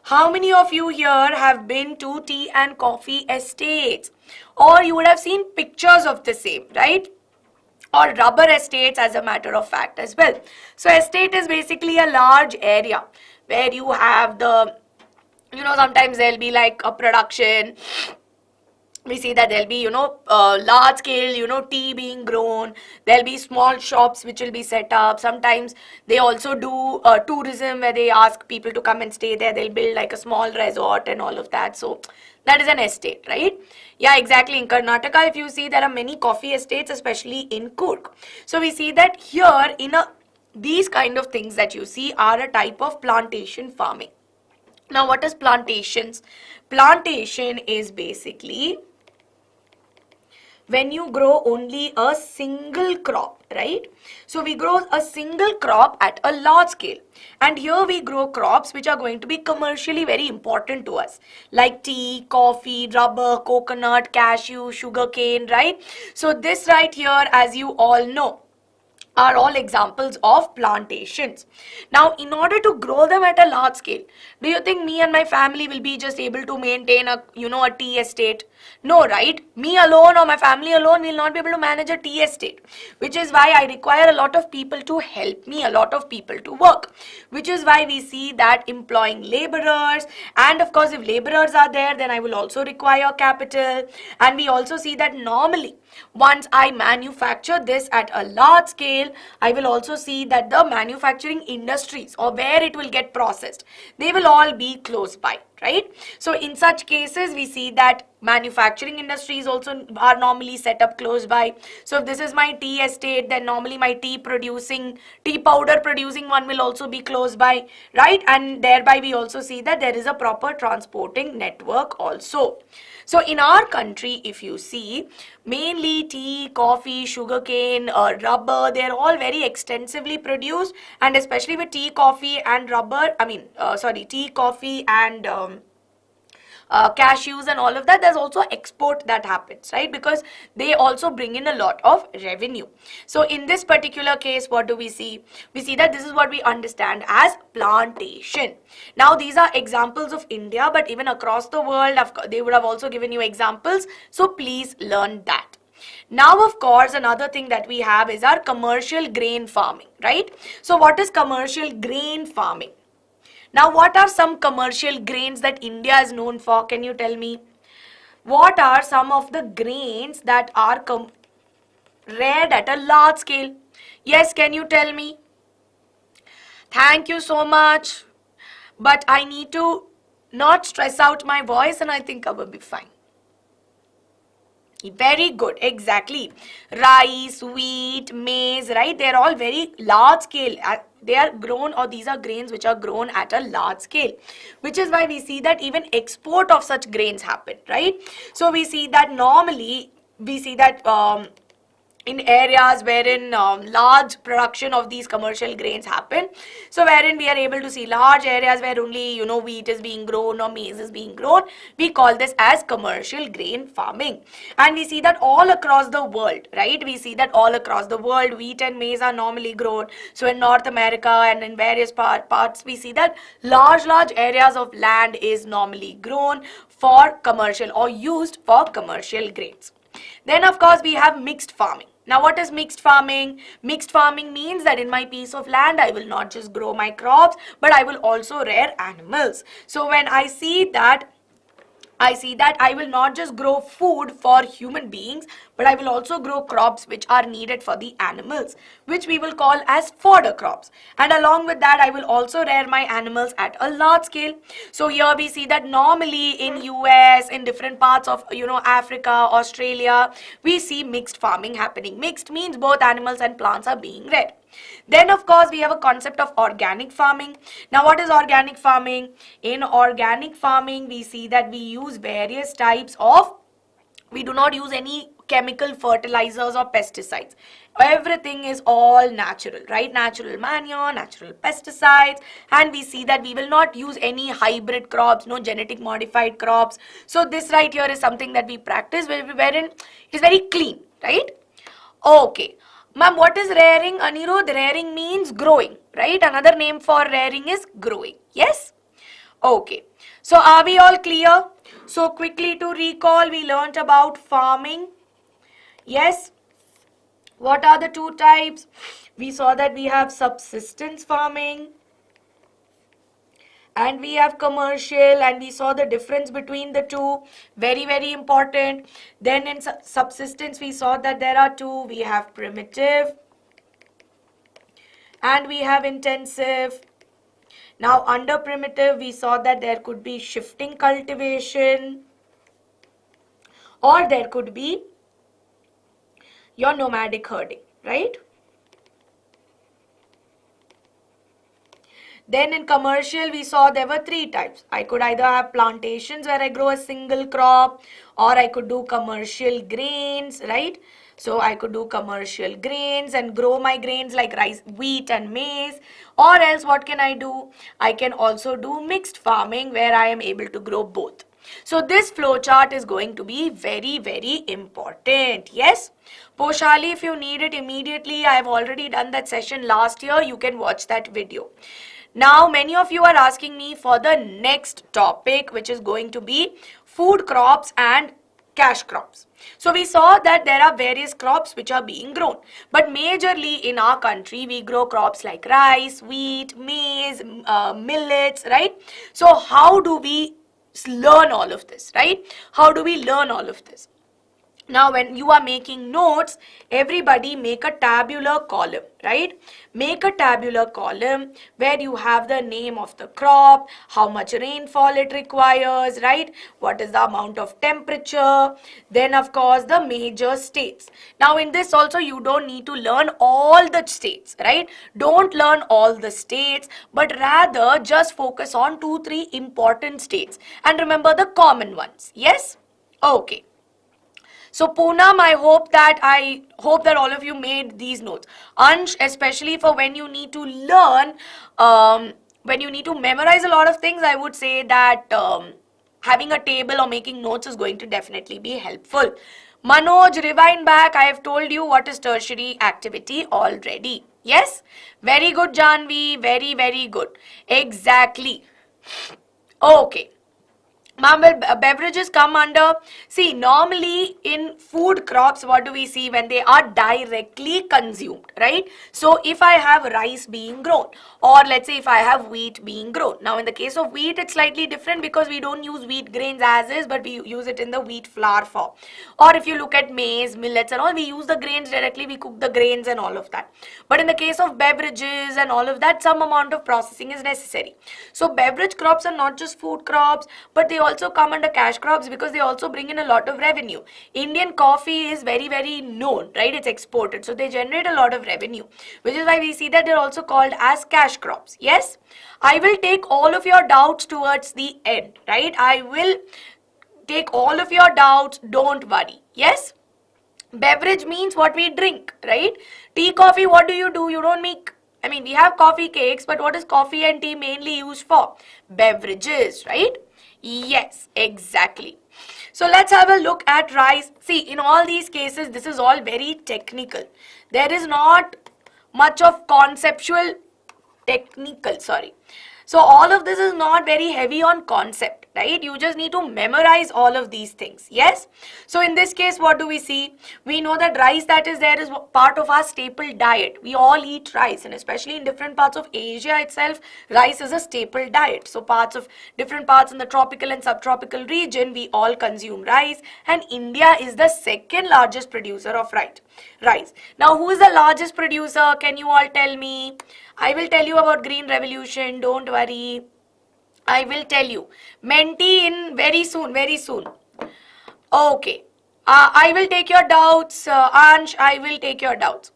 How many of you here have been to tea and coffee estates? Or you would have seen pictures of the same, right? Or rubber estates as a matter of fact as well. So estate is basically a large area where you have the, sometimes there'll be like a production. We see that there'll be, large scale, tea being grown. There'll be small shops which will be set up. Sometimes they also do tourism where they ask people to come and stay there. They'll build like a small resort and all of that. So that is an estate, right? Yeah, exactly. In Karnataka, if you see, there are many coffee estates, especially in Kurg. So we see that here these kind of things that you see are a type of plantation farming. Now, what is plantations? Plantation is basically when you grow only a single crop, right? So we grow a single crop at a large scale. And here we grow crops which are going to be commercially very important to us, like tea, coffee, rubber, coconut, cashew, sugarcane, right? So this right here, as you all know, are all examples of plantations. Now, in order to grow them at a large scale, do you think me and my family will be just able to maintain a tea estate? No, right? Me alone or my family alone will not be able to manage a tea estate, which is why I require a lot of people to help me, a lot of people to work, which is why we see that employing laborers, and of course, if laborers are there, then I will also require capital. And we also see that normally, once I manufacture this at a large scale, I will also see that the manufacturing industries or where it will get processed, they will all be close by. right? So in such cases, we see that manufacturing industries also are normally set up close by. So if this is my tea estate, then normally my tea powder producing one will also be close by, right? And thereby we also see that there is a proper transporting network also. So in our country, if you see, mainly tea, coffee, sugarcane, rubber, they're all very extensively produced, and especially with tea, coffee and rubber, tea, coffee and cashews and all of that, there's also export that happens, right? Because they also bring in a lot of revenue. So in this particular case, what do we see? We see that this is what we understand as plantation. Now these are examples of India, but even across the world, they would have also given you examples. So please learn that. Now, of course, another thing that we have is our commercial grain farming, right? So what is commercial grain farming? Now, what are some commercial grains that India is known for? Can you tell me? What are some of the grains that are reared at a large scale? Yes, can you tell me? Thank you so much. But I need to not stress out my voice, and I think I will be fine. Very good, exactly. Rice, wheat, maize, right? They're all very large scale. They are grown, or these are grains which are grown at a large scale, which is why we see that even export of such grains happen, right? So we see that normally, we see that in areas wherein large production of these commercial grains happen. So wherein we are able to see large areas where only, wheat is being grown or maize is being grown, we call this as commercial grain farming. And we see that all across the world, right? We see that all across the world, wheat and maize are normally grown. So in North America and in various parts, we see that large areas of land is normally grown for commercial or used for commercial grains. Then of course we have mixed farming. Now what is mixed farming? Mixed farming means that in my piece of land, I will not just grow my crops, but I will also rear animals. So when I see that I will not just grow food for human beings, but I will also grow crops which are needed for the animals, which we will call as fodder crops. And along with that, I will also rear my animals at a large scale. So here we see that normally in US, in different parts of, Africa, Australia, we see mixed farming happening. Mixed means both animals and plants are being reared. Then of course we have a concept of organic farming. Now what is organic farming? In organic farming, we see that we use various types of, we do not use any chemical fertilizers or pesticides. Everything is all natural, right? Natural manure, natural pesticides, and we see that we will not use any hybrid crops, no genetic modified crops. So this right here is something that we practice wherein it's very clean, right? Okay. Ma'am, what is rearing, Anirudh? Rearing means growing, right? Another name for rearing is growing. Yes? Okay. So are we all clear? So quickly to recall, we learnt about farming. Yes? What are the two types? We saw that we have subsistence farming and we have commercial, and we saw the difference between the two. Very important. Then in subsistence, we saw that there are two. We have primitive and we have intensive. Now under primitive, we saw that there could be shifting cultivation, or there could be your nomadic herding, right? Then in commercial, we saw there were three types. I could either have plantations where I grow a single crop, or I could do commercial grains, right? So I could do commercial grains and grow my grains like rice, wheat and maize. Or else what can I do? I can also do mixed farming where I am able to grow both. So this flowchart is going to be very important. Yes? Poshali, if you need it immediately, I have already done that session last year. You can watch that video. Now, many of you are asking me for the next topic, which is going to be food crops and cash crops. So we saw that there are various crops which are being grown, but majorly in our country, we grow crops like rice, wheat, maize, millets, right? So how do we learn all of this, right? How do we learn all of this? Now, when you are making notes, everybody make a tabular column, right? Make a tabular column where you have the name of the crop, how much rainfall it requires, right? What is the amount of temperature? Then, of course, the major states. Now, in this also, you don't need to learn all the states, right? Don't learn all the states, but rather just focus on 2-3 important states. And remember the common ones. Yes? Okay. So Poonam, I hope that all of you made these notes. Ansh, especially for when you need to learn, when you need to memorize a lot of things, I would say that having a table or making notes is going to definitely be helpful. Manoj, rewind back. I have told you what is tertiary activity already. Yes? Very good, Janvi. Very, very good. Exactly. Okay. Ma'am, well, beverages come under, see, normally in food crops, what do we see when they are directly consumed, right? So, if I have rice being grown, or let's say if I have wheat being grown. Now, in the case of wheat, it's slightly different because we don't use wheat grains as is, but we use it in the wheat flour form. Or if you look at maize, millets and all, we use the grains directly, we cook the grains and all of that. But in the case of beverages and all of that, some amount of processing is necessary. So, beverage crops are not just food crops, but they also come under cash crops because they also bring in a lot of revenue. Indian coffee is very, very known, right? It's exported. So they generate a lot of revenue, which is why we see that they're also called as cash crops. Yes? I will take all of your doubts towards the end, right? I will take all of your doubts. Don't worry. Yes? Beverage means what we drink, right? Tea, coffee, what do? You don't make, I mean, we have coffee cakes, but what is coffee and tea mainly used for? Beverages, right? Yes, exactly. So let's have a look at rice. See, in all these cases, this is all very technical. There is not much of technical, sorry. So all of this is not very heavy on concept, right? You just need to memorize all of these things. Yes? So in this case, what do we see? We know that rice that is there is part of our staple diet. We all eat rice, and especially in different parts of Asia itself, rice is a staple diet. So different parts in the tropical and subtropical region, we all consume rice, and India is the second largest producer of rice. Now, who is the largest producer? Can you all tell me? I will tell you about Green Revolution. Don't worry. I will tell you. Menti in very soon, very soon. Okay. I will take your doubts. Ansh, I will take your doubts.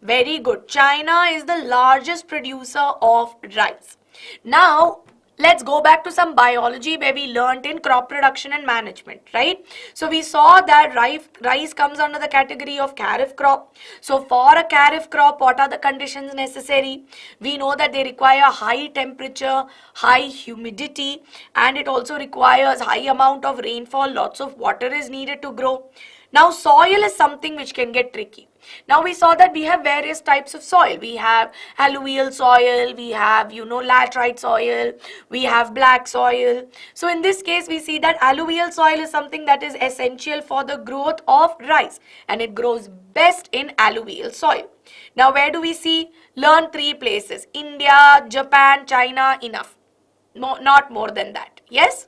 Very good. China is the largest producer of rice. Now, let's go back to some biology where we learned in crop production and management, right? So we saw that rice comes under the category of kharif crop. So for a kharif crop, what are the conditions necessary? We know that they require high temperature, high humidity, and it also requires high amount of rainfall. Lots of water is needed to grow. Now, soil is something which can get tricky. Now, we saw that we have various types of soil. We have alluvial soil, we have, laterite soil, we have black soil. So, in this case, we see that alluvial soil is something that is essential for the growth of rice, and it grows best in alluvial soil. Now, where do we see? Learn 3 places. India, Japan, China, enough. No, not more than that. Yes?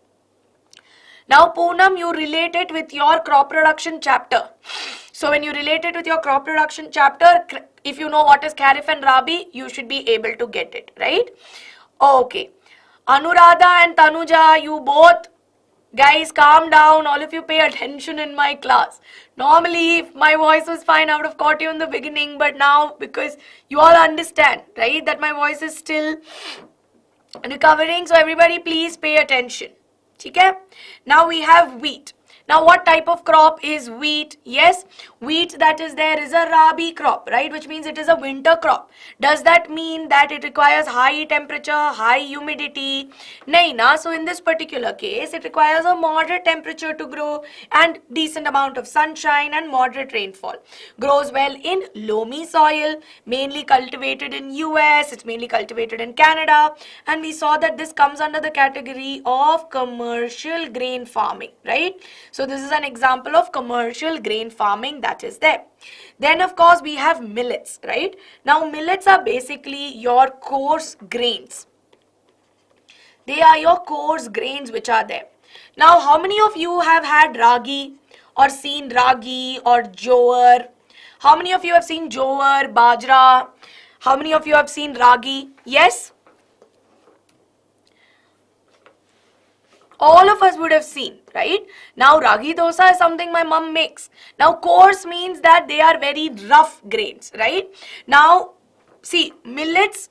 Now, Poonam, you relate it with your crop production chapter. So, when you relate it with your crop production chapter, if you know what is Kharif and Rabi, you should be able to get it, right? Okay. Anuradha and Tanuja, you both, guys, calm down. All of you pay attention in my class. Normally, if my voice was fine, I would have caught you in the beginning. But now, because you all understand, right, that my voice is still recovering. So, everybody, please pay attention. Okay? Now we have wheat. Now what type of crop is wheat? Yes, wheat that is there is a Rabi crop, right? Which means it is a winter crop. Does that mean that it requires high temperature, high humidity? Nahin na. So in this particular case, it requires a moderate temperature to grow and decent amount of sunshine and moderate rainfall. Grows well in loamy soil, mainly cultivated in US, it's mainly cultivated in Canada. And we saw that this comes under the category of commercial grain farming, right? So this is an example of commercial grain farming that is there. Then of course we have millets, right? Now millets are basically your coarse grains. They are your coarse grains which are there. Now how many of you have had ragi or seen ragi or jowar? How many of you have seen jowar, bajra? How many of you have seen ragi? Yes? All of us would have seen, right? Now, ragi dosa is something my mom makes. Now, coarse means that they are very rough grains, right? Now, see, millets,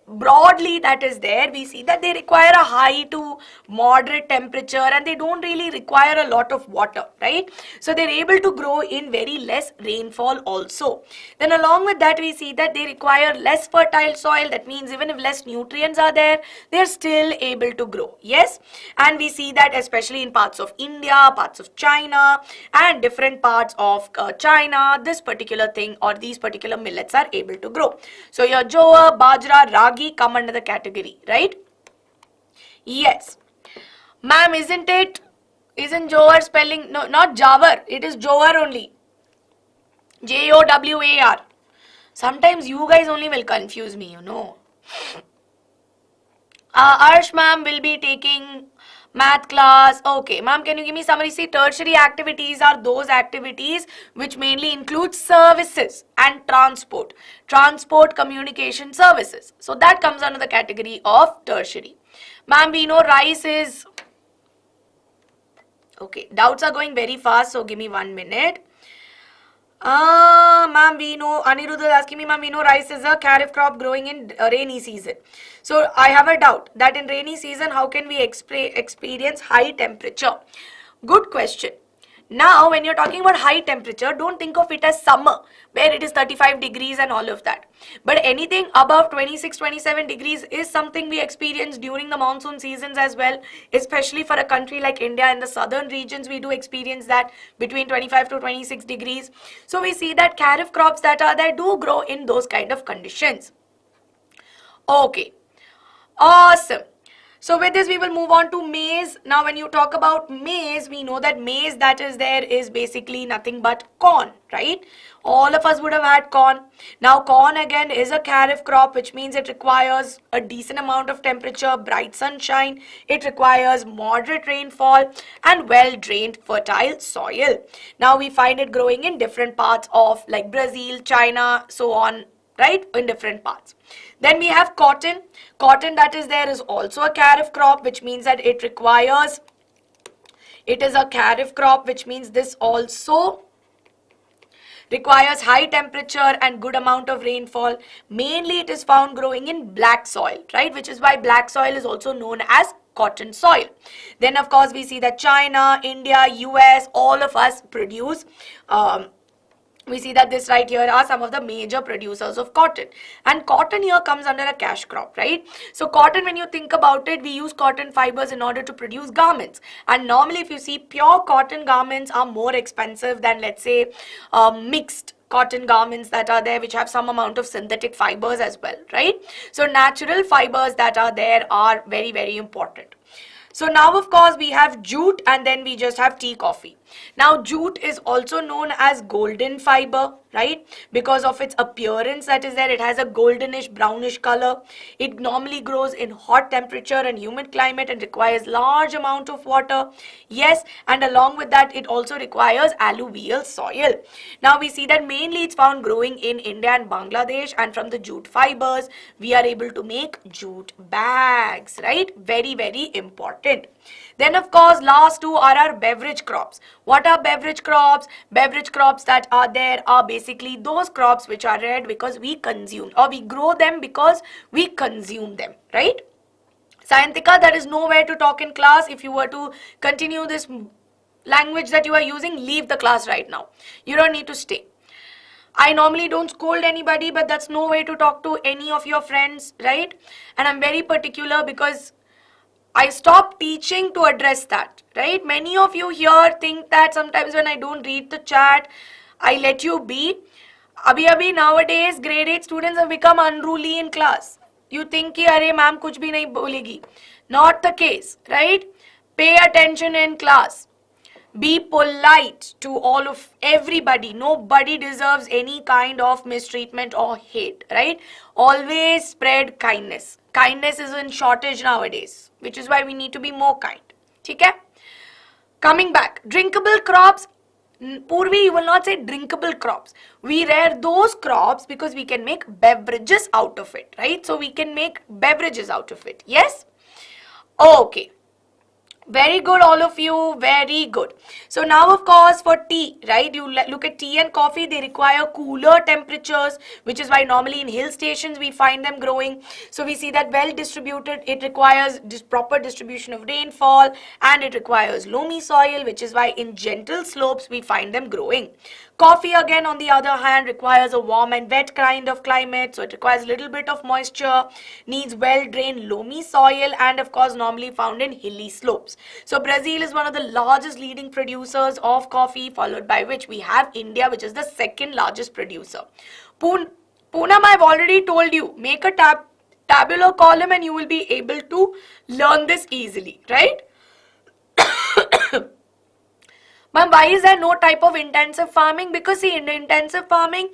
broadly that is there, we see that they require a high to moderate temperature and they don't really require a lot of water, right? So they're able to grow in very less rainfall also. Then along with that, we see that they require less fertile soil. That means even if less nutrients are there, they're still able to grow. Yes, and we see that especially in parts of India, parts of China, and different parts of China, this particular thing or these particular millets are able to grow. So your jowar, bajra, ragi come under the category, right? Yes. Ma'am, isn't jowar spelling? No, not jawar. It is jowar only. Jowar. Sometimes you guys only will confuse me, you know. Arsh ma'am will be taking math class. Okay, ma'am, can you give me summary? See, tertiary activities are those activities which mainly include services and transport. Transport, communication services. So that comes under the category of tertiary. Ma'am, we know rice is... Okay, doubts are going very fast, so give me 1 minute. Ma'am, we know, Aniruddha is asking me, ma'am, we know rice is a kharif crop growing in rainy season. So I have a doubt that in rainy season, how can we experience high temperature? Good question. Now, when you're talking about high temperature, don't think of it as summer, where it is 35 degrees and all of that. But anything above 26, 27 degrees is something we experience during the monsoon seasons as well, especially for a country like India. In the southern regions, we do experience that between 25 to 26 degrees. So we see that kharif crops that are there do grow in those kind of conditions. Okay, awesome. So with this, we will move on to maize. Now, when you talk about maize, we know that maize that is there is basically nothing but corn, right? All of us would have had corn. Now, corn again is a kharif crop, which means it requires a decent amount of temperature, bright sunshine. It requires moderate rainfall and well-drained fertile soil. Now, we find it growing in different parts of like Brazil, China, so on, right? In different parts. Then we have cotton. Cotton that is there is also a kharif crop, which means that it is a kharif crop, which means this also requires high temperature and good amount of rainfall. Mainly it is found growing in black soil, right? Which is why black soil is also known as cotton soil. Then of course we see that China, India, US, all of us produce we see that this right here are some of the major producers of cotton. And cotton here comes under a cash crop, right? So cotton, when you think about it, we use cotton fibers in order to produce garments. And normally if you see, pure cotton garments are more expensive than, let's say, mixed cotton garments that are there which have some amount of synthetic fibers as well, right? So natural fibers that are there are very, very important. So now of course we have jute and then we just have tea coffee. Now jute is also known as golden fiber, right? Because of its appearance that is there, it has a goldenish brownish color. It normally grows in hot temperature and humid climate and requires large amount of water. Yes, and along with that it also requires alluvial soil. Now we see that mainly it's found growing in India and Bangladesh, and from the jute fibers we are able to make jute bags, right? Very, very important. Then of course last two are our beverage crops. What are beverage crops? Beverage crops that are there are basically those crops which are red because we consume, or we grow them because we consume them, right? Sayantika, there is nowhere to talk in class. If you were to continue this language that you are using, leave the class right now. You don't need to stay. I normally don't scold anybody, but that's no way to talk to any of your friends, right? And I'm very particular because I stopped teaching to address that, right? Many of you here think that sometimes when I don't read the chat, I let you be. Abhi nowadays, grade 8 students have become unruly in class. You think ki, arey ma'am kuch bhi nahi bolegi. Not the case, right? Pay attention in class. Be polite to all of everybody. Nobody deserves any kind of mistreatment or hate, right? Always spread kindness. Kindness is in shortage nowadays, which is why we need to be more kind. Okay? Coming back, drinkable crops. Purvi, you will not say drinkable crops. We rear those crops because we can make beverages out of it, right? So we can make beverages out of it. Yes? Okay. Very good, all of you. Very good. So now, of course, for tea, right? You look at tea and coffee, they require cooler temperatures, which is why normally in hill stations we find them growing. So we see that well distributed, it requires proper distribution of rainfall, and it requires loamy soil, which is why in gentle slopes we find them growing. Coffee, again, on the other hand, requires a warm and wet kind of climate. So it requires a little bit of moisture, needs well-drained loamy soil, and of course normally found in hilly slopes. So Brazil is one of the largest leading producers of coffee, followed by which we have India, which is the second largest producer. Poonam, I've already told you, make a tabular column and you will be able to learn this easily, right? Ma'am, why is there no type of intensive farming? Because see, in intensive farming,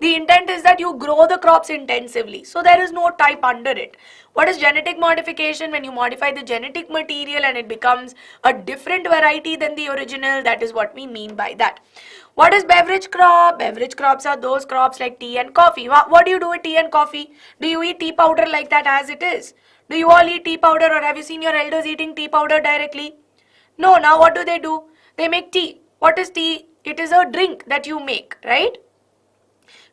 the intent is that you grow the crops intensively. So there is no type under it. What is genetic modification? When you modify the genetic material and it becomes a different variety than the original, that is what we mean by that. What is beverage crop? Beverage crops are those crops like tea and coffee. What do you do with tea and coffee? Do you eat tea powder like that as it is? Do you all eat tea powder, or have you seen your elders eating tea powder directly? No, now what do? They make tea. What is tea? It is a drink that you make, right?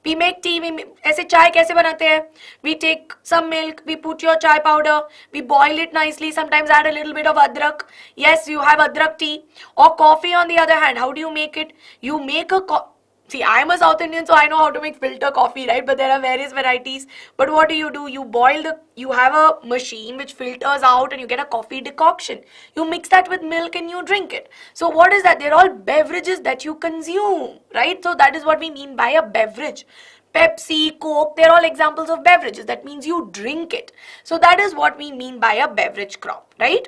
We make tea. ऐसे चाय कैसे बनाते हैं? We take some milk, we put your chai powder, we boil it nicely, sometimes add a little bit of adrak. Yes, you have adrak tea. Or coffee on the other hand, how do you make it? You make a See, I am a South Indian, so I know how to make filter coffee, right? But there are various varieties. But what do? You have a machine which filters out and you get a coffee decoction. You mix that with milk and you drink it. So what is that? They're all beverages that you consume, right? So that is what we mean by a beverage. Pepsi, Coke, they're all examples of beverages. That means you drink it. So that is what we mean by a beverage crop, right?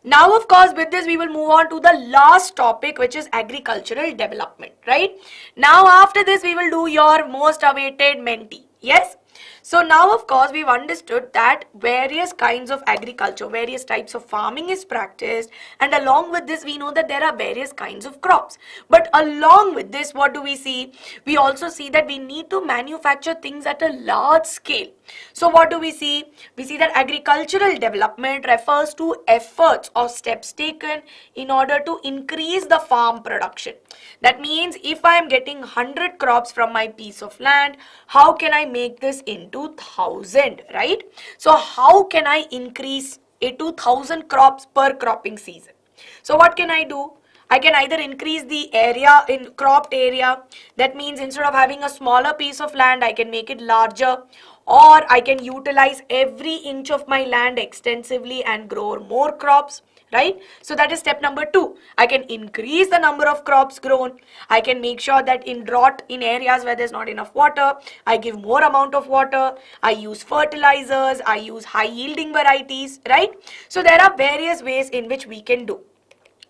Now, of course, with this, we will move on to the last topic, which is agricultural development, right? Now, after this, we will do your most awaited Menti. Yes? So now, of course, we've understood that various kinds of agriculture, various types of farming is practiced, and along with this, we know that there are various kinds of crops. But along with this, what do we see? We also see that we need to manufacture things at a large scale. So what do we see? We see that agricultural development refers to efforts or steps taken in order to increase the farm production. That means if I am getting 100 crops from my piece of land, how can I make this into 1,000, right? So how can I increase it to 1,000 crops per cropping season? So what can I do? I can either increase the area in cropped area. That means instead of having a smaller piece of land, I can make it larger. Or I can utilize every inch of my land extensively and grow more crops, right? So that is step number 2. I can increase the number of crops grown. I can make sure that in drought, in areas where there's not enough water, I give more amount of water. I use fertilizers. I use high yielding varieties, right? So there are various ways in which we can do.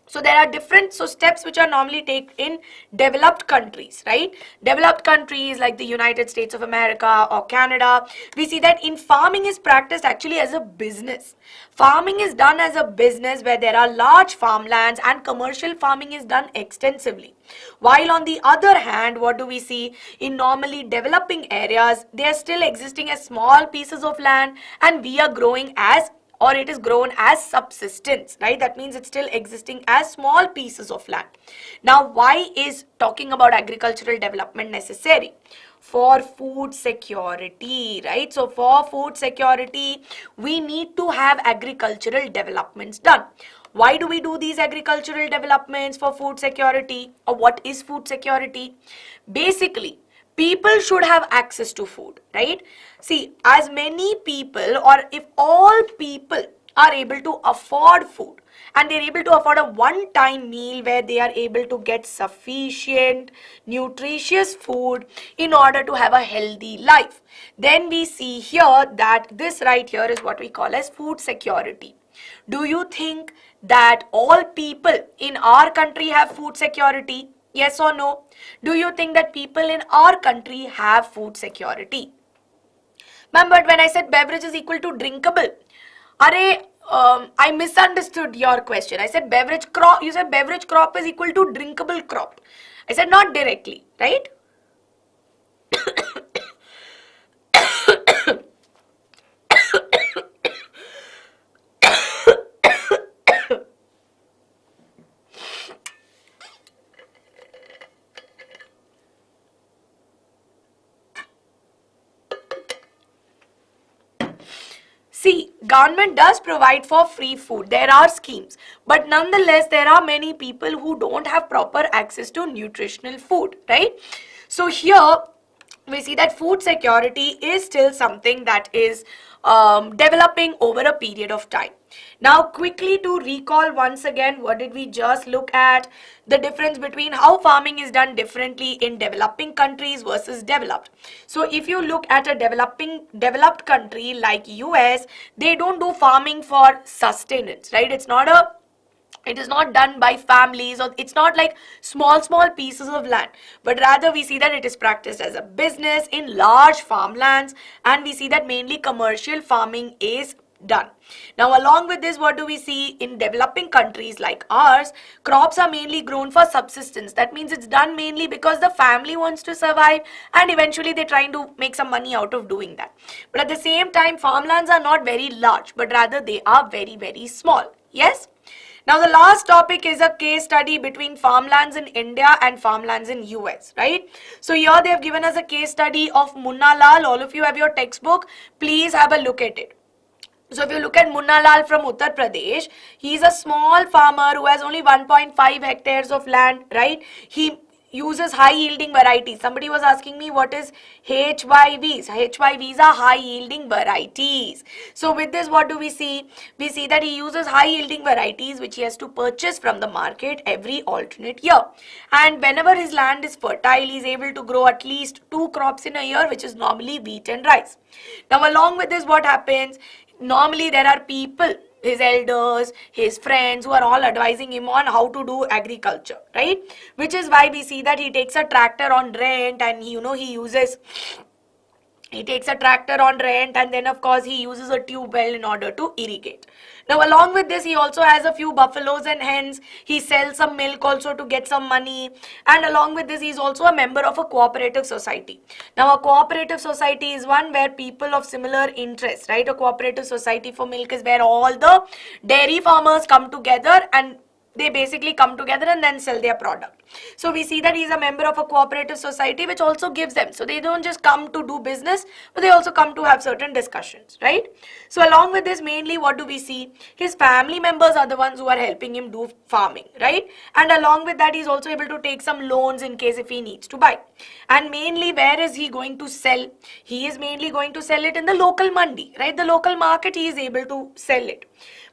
So there are different steps which are normally taken in developed countries, right? Developed countries like the United States of America or Canada, we see that in farming is practiced actually as a business. Farming is done as a business where there are large farmlands and commercial farming is done extensively. While on the other hand, what do we see? In normally developing areas, they are still existing as small pieces of land and we are growing as or it is grown as subsistence, right? That means it's still existing as small pieces of land. Now, why is talking about agricultural development necessary? For food security, right? So for food security, we need to have agricultural developments done. Why do we do these agricultural developments for food security? Or what is food security? Basically, people should have access to food, right? See, as many people or if all people are able to afford food and they're able to afford a one-time meal where they are able to get sufficient, nutritious food in order to have a healthy life, then we see here that this right here is what we call as food security. Do you think that all people in our country have food security? Yes or no? Do you think that people in our country have food security? Ma'am, but when I said beverage is equal to drinkable, I misunderstood your question. I said beverage crop. You said beverage crop is equal to drinkable crop. I said not directly, right? See, government does provide for free food. There are schemes, but nonetheless, there are many people who don't have proper access to nutritional food, right? So here, we see that food security is still something that is developing over a period of time. Now, quickly to recall once again, what did we just look at? The difference between how farming is done differently in developing countries versus developed. So, if you look at a developed country like US, they don't do farming for sustenance, right? It is not done by families, or it's not like small pieces of land, but rather we see that it is practiced as a business in large farmlands, and we see that mainly commercial farming is done. Now, along with this, what do we see in developing countries like ours? Crops are mainly grown for subsistence. That means it's done mainly because the family wants to survive, and eventually they're trying to make some money out of doing that. But at the same time, farmlands are not very large, but rather they are very small. Yes? Now, the last topic is a case study between farmlands in India and farmlands in US, right? So here they have given us a case study of Munna Lal. All of you have your textbook. Please have a look at it. So if you look at Munna Lal from Uttar Pradesh, he is a small farmer who has only 1.5 hectares of land, right? He uses high yielding varieties. Somebody was asking me what is HYVs. HYVs are high yielding varieties. So with this, what do we see? We see that he uses high yielding varieties which he has to purchase from the market every alternate year. And whenever his land is fertile, he is able to grow at least 2 crops in a year, which is normally wheat and rice. Now along with this, what happens? Normally there are people, his elders, his friends, who are all advising him on how to do agriculture, right? Which is why we see that he takes a tractor on rent, and he takes a tractor on rent, and then of course he uses a tube well in order to irrigate. Now along with this, he also has a few buffaloes and hens. He sells some milk also to get some money, and along with this, he is also a member of a cooperative society. Now a cooperative society is one where people of similar interests, right? A cooperative society for milk is where all the dairy farmers come together, and they basically come together and then sell their product. So we see that he is a member of a cooperative society, which also gives them. So they don't just come to do business, but they also come to have certain discussions, right? So along with this, mainly what do we see? His family members are the ones who are helping him do farming, right? And along with that, he's also able to take some loans in case if he needs to buy. And mainly, where is he going to sell? He is mainly going to sell it in the local mandi, right? The local market, he is able to sell it.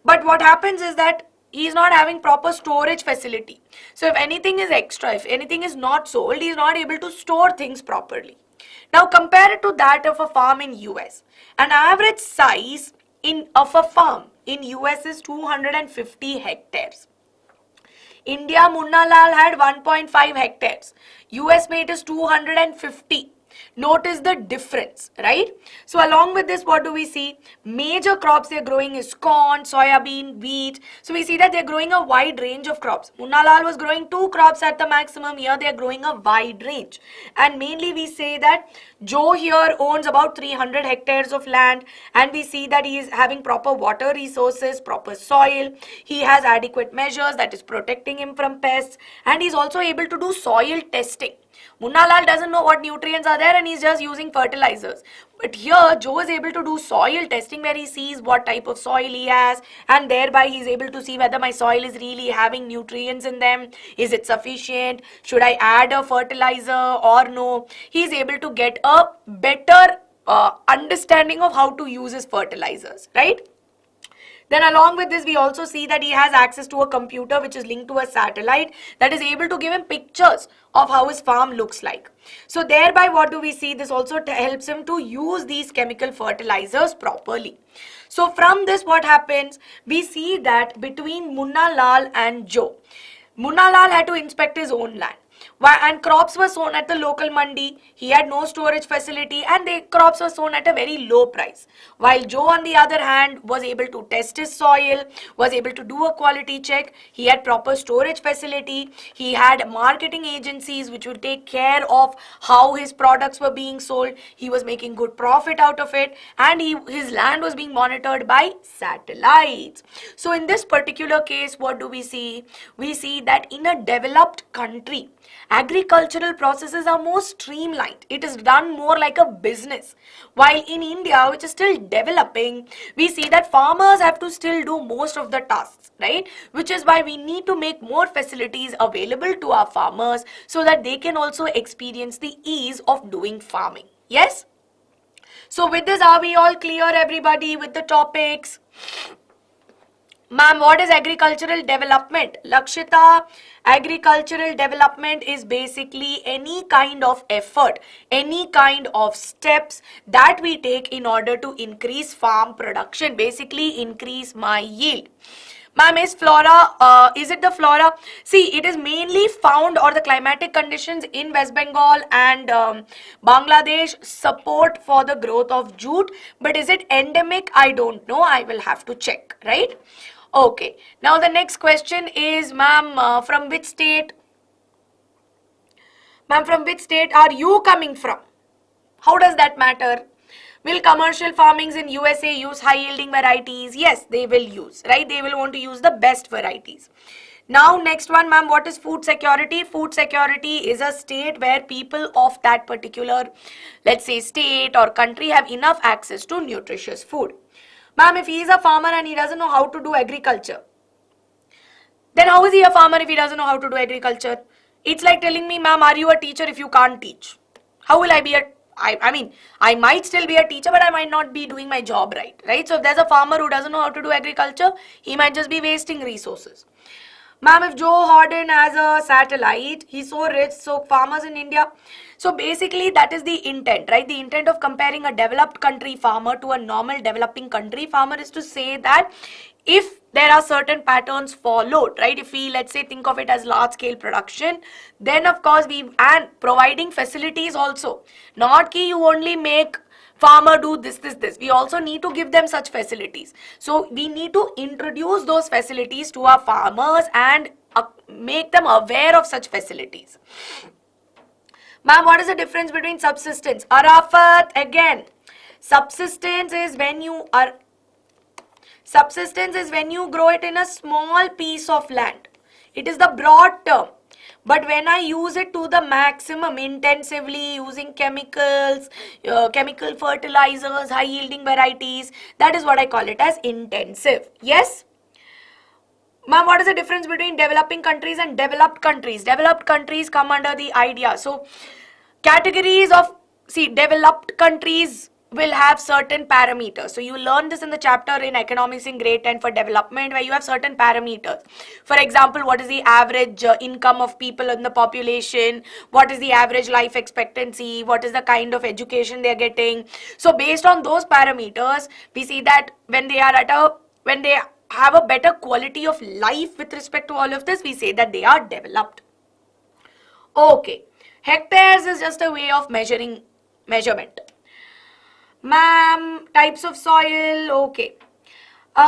But what happens is that he is not having proper storage facility. So if anything is extra, if anything is not sold, he is not able to store things properly. Now compare it to that of a farm in US. An average size of a farm in US is 250 hectares. India, Munna Lal had 1.5 hectares. US made is 250. Notice the difference, right? So along with this, what do we see? Major crops they're growing is corn, soybean, wheat. So we see that they're growing a wide range of crops. Munna Lal was growing 2 crops at the maximum. Here they're growing a wide range. And mainly we say that Joe here owns about 300 hectares of land, and we see that he is having proper water resources, proper soil. He has adequate measures that is protecting him from pests, and he's also able to do soil testing. Munna Lal doesn't know what nutrients are there, and he's just using fertilizers. But here, Joe is able to do soil testing, where he sees what type of soil he has, and thereby he's able to see whether my soil is really having nutrients in them. Is it sufficient? Should I add a fertilizer or no? He's able to get a better understanding of how to use his fertilizers, right? Then along with this, we also see that he has access to a computer which is linked to a satellite that is able to give him pictures of how his farm looks like. So thereby, what do we see? This also helps him to use these chemical fertilizers properly. So from this, what happens? We see that between Munna Lal and Joe, Munna Lal had to inspect his own land. And crops were sown at the local mandi. He had no storage facility and the crops were sown at a very low price. While Joe, on the other hand, was able to test his soil, was able to do a quality check. He had proper storage facility. He had marketing agencies which would take care of how his products were being sold. He was making good profit out of it, and his land was being monitored by satellites. So in this particular case, what do we see? We see that in a developed country, agricultural processes are more streamlined. It is done more like a business. While in India, which is still developing, we see that farmers have to still do most of the tasks, right? Which is why we need to make more facilities available to our farmers so that they can also experience the ease of doing farming. Yes? So with this, are we all clear, everybody, with the topics? Ma'am, what is agricultural development? Lakshita, agricultural development is basically any kind of effort, any kind of steps that we take in order to increase farm production, basically increase my yield. Ma'am, is flora, is it the flora? See, it is mainly found, or the climatic conditions in West Bengal and Bangladesh support for the growth of jute. But is it endemic? I don't know. I will have to check, right? Okay. Now the next question is, ma'am, from which state? Ma'am, from which state are you coming from? How does that matter? Will commercial farmings in USA use high yielding varieties? Yes, they will use, right? They will want to use the best varieties. Now, next one, ma'am, what is food security? Food security is a state where people of that particular, let's say, state or country have enough access to nutritious food. Ma'am, if he is a farmer and he doesn't know how to do agriculture, then how is he a farmer if he doesn't know how to do agriculture? It's like telling me, ma'am, are you a teacher if you can't teach? How will I be I mean, I might still be a teacher, but I might not be doing my job right? So if there's a farmer who doesn't know how to do agriculture, he might just be wasting resources. Ma'am, if Joe Harden has a satellite, he's so rich, so farmers in India. So basically that is the intent, right? The intent of comparing a developed country farmer to a normal developing country farmer is to say that if there are certain patterns followed, right? If we, let's say, think of it as large scale production, then of course and providing facilities also. Not ki you only make farmer do this. We also need to give them such facilities. So we need to introduce those facilities to our farmers and make them aware of such facilities. Ma'am, what is the difference between subsistence? Arafat, again, subsistence is when you grow it in a small piece of land. It is the broad term. But when I use it to the maximum intensively using chemicals, chemical fertilizers, high yielding varieties, that is what I call it as intensive. Yes? Ma'am, what is the difference between developing countries and developed countries? Developed countries come under the idea. So, categories of, developed countries will have certain parameters. So you learn this in the chapter in economics in grade 10 for development, where you have certain parameters. For example, what is the average income of people in the population? What is the average life expectancy? What is the kind of education they are getting? So based on those parameters, we see that when they have a better quality of life with respect to all of this, we say that they are developed. Okay. Hectares is just a way of measurement. Ma'am, types of soil, okay.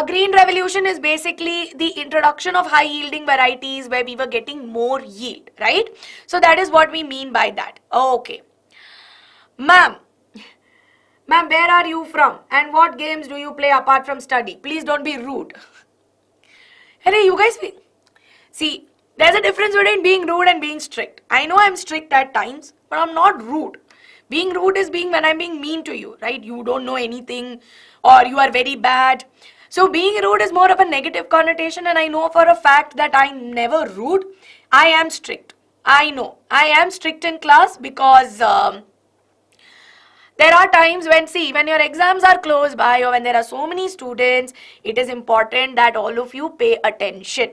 Green revolution is basically the introduction of high yielding varieties where we were getting more yield, right? So that is what we mean by that. Okay. Ma'am, where are you from? And what games do you play apart from study? Please don't be rude. Hey, you guys, see, there's a difference between being rude and being strict. I know I'm strict at times, but I'm not rude. Being rude is being when I'm being mean to you, right? You don't know anything or you are very bad. So being rude is more of a negative connotation, and I know for a fact that I'm never rude. I am strict. I know. I am strict in class because there are times when your exams are close by or when there are so many students, it is important that all of you pay attention.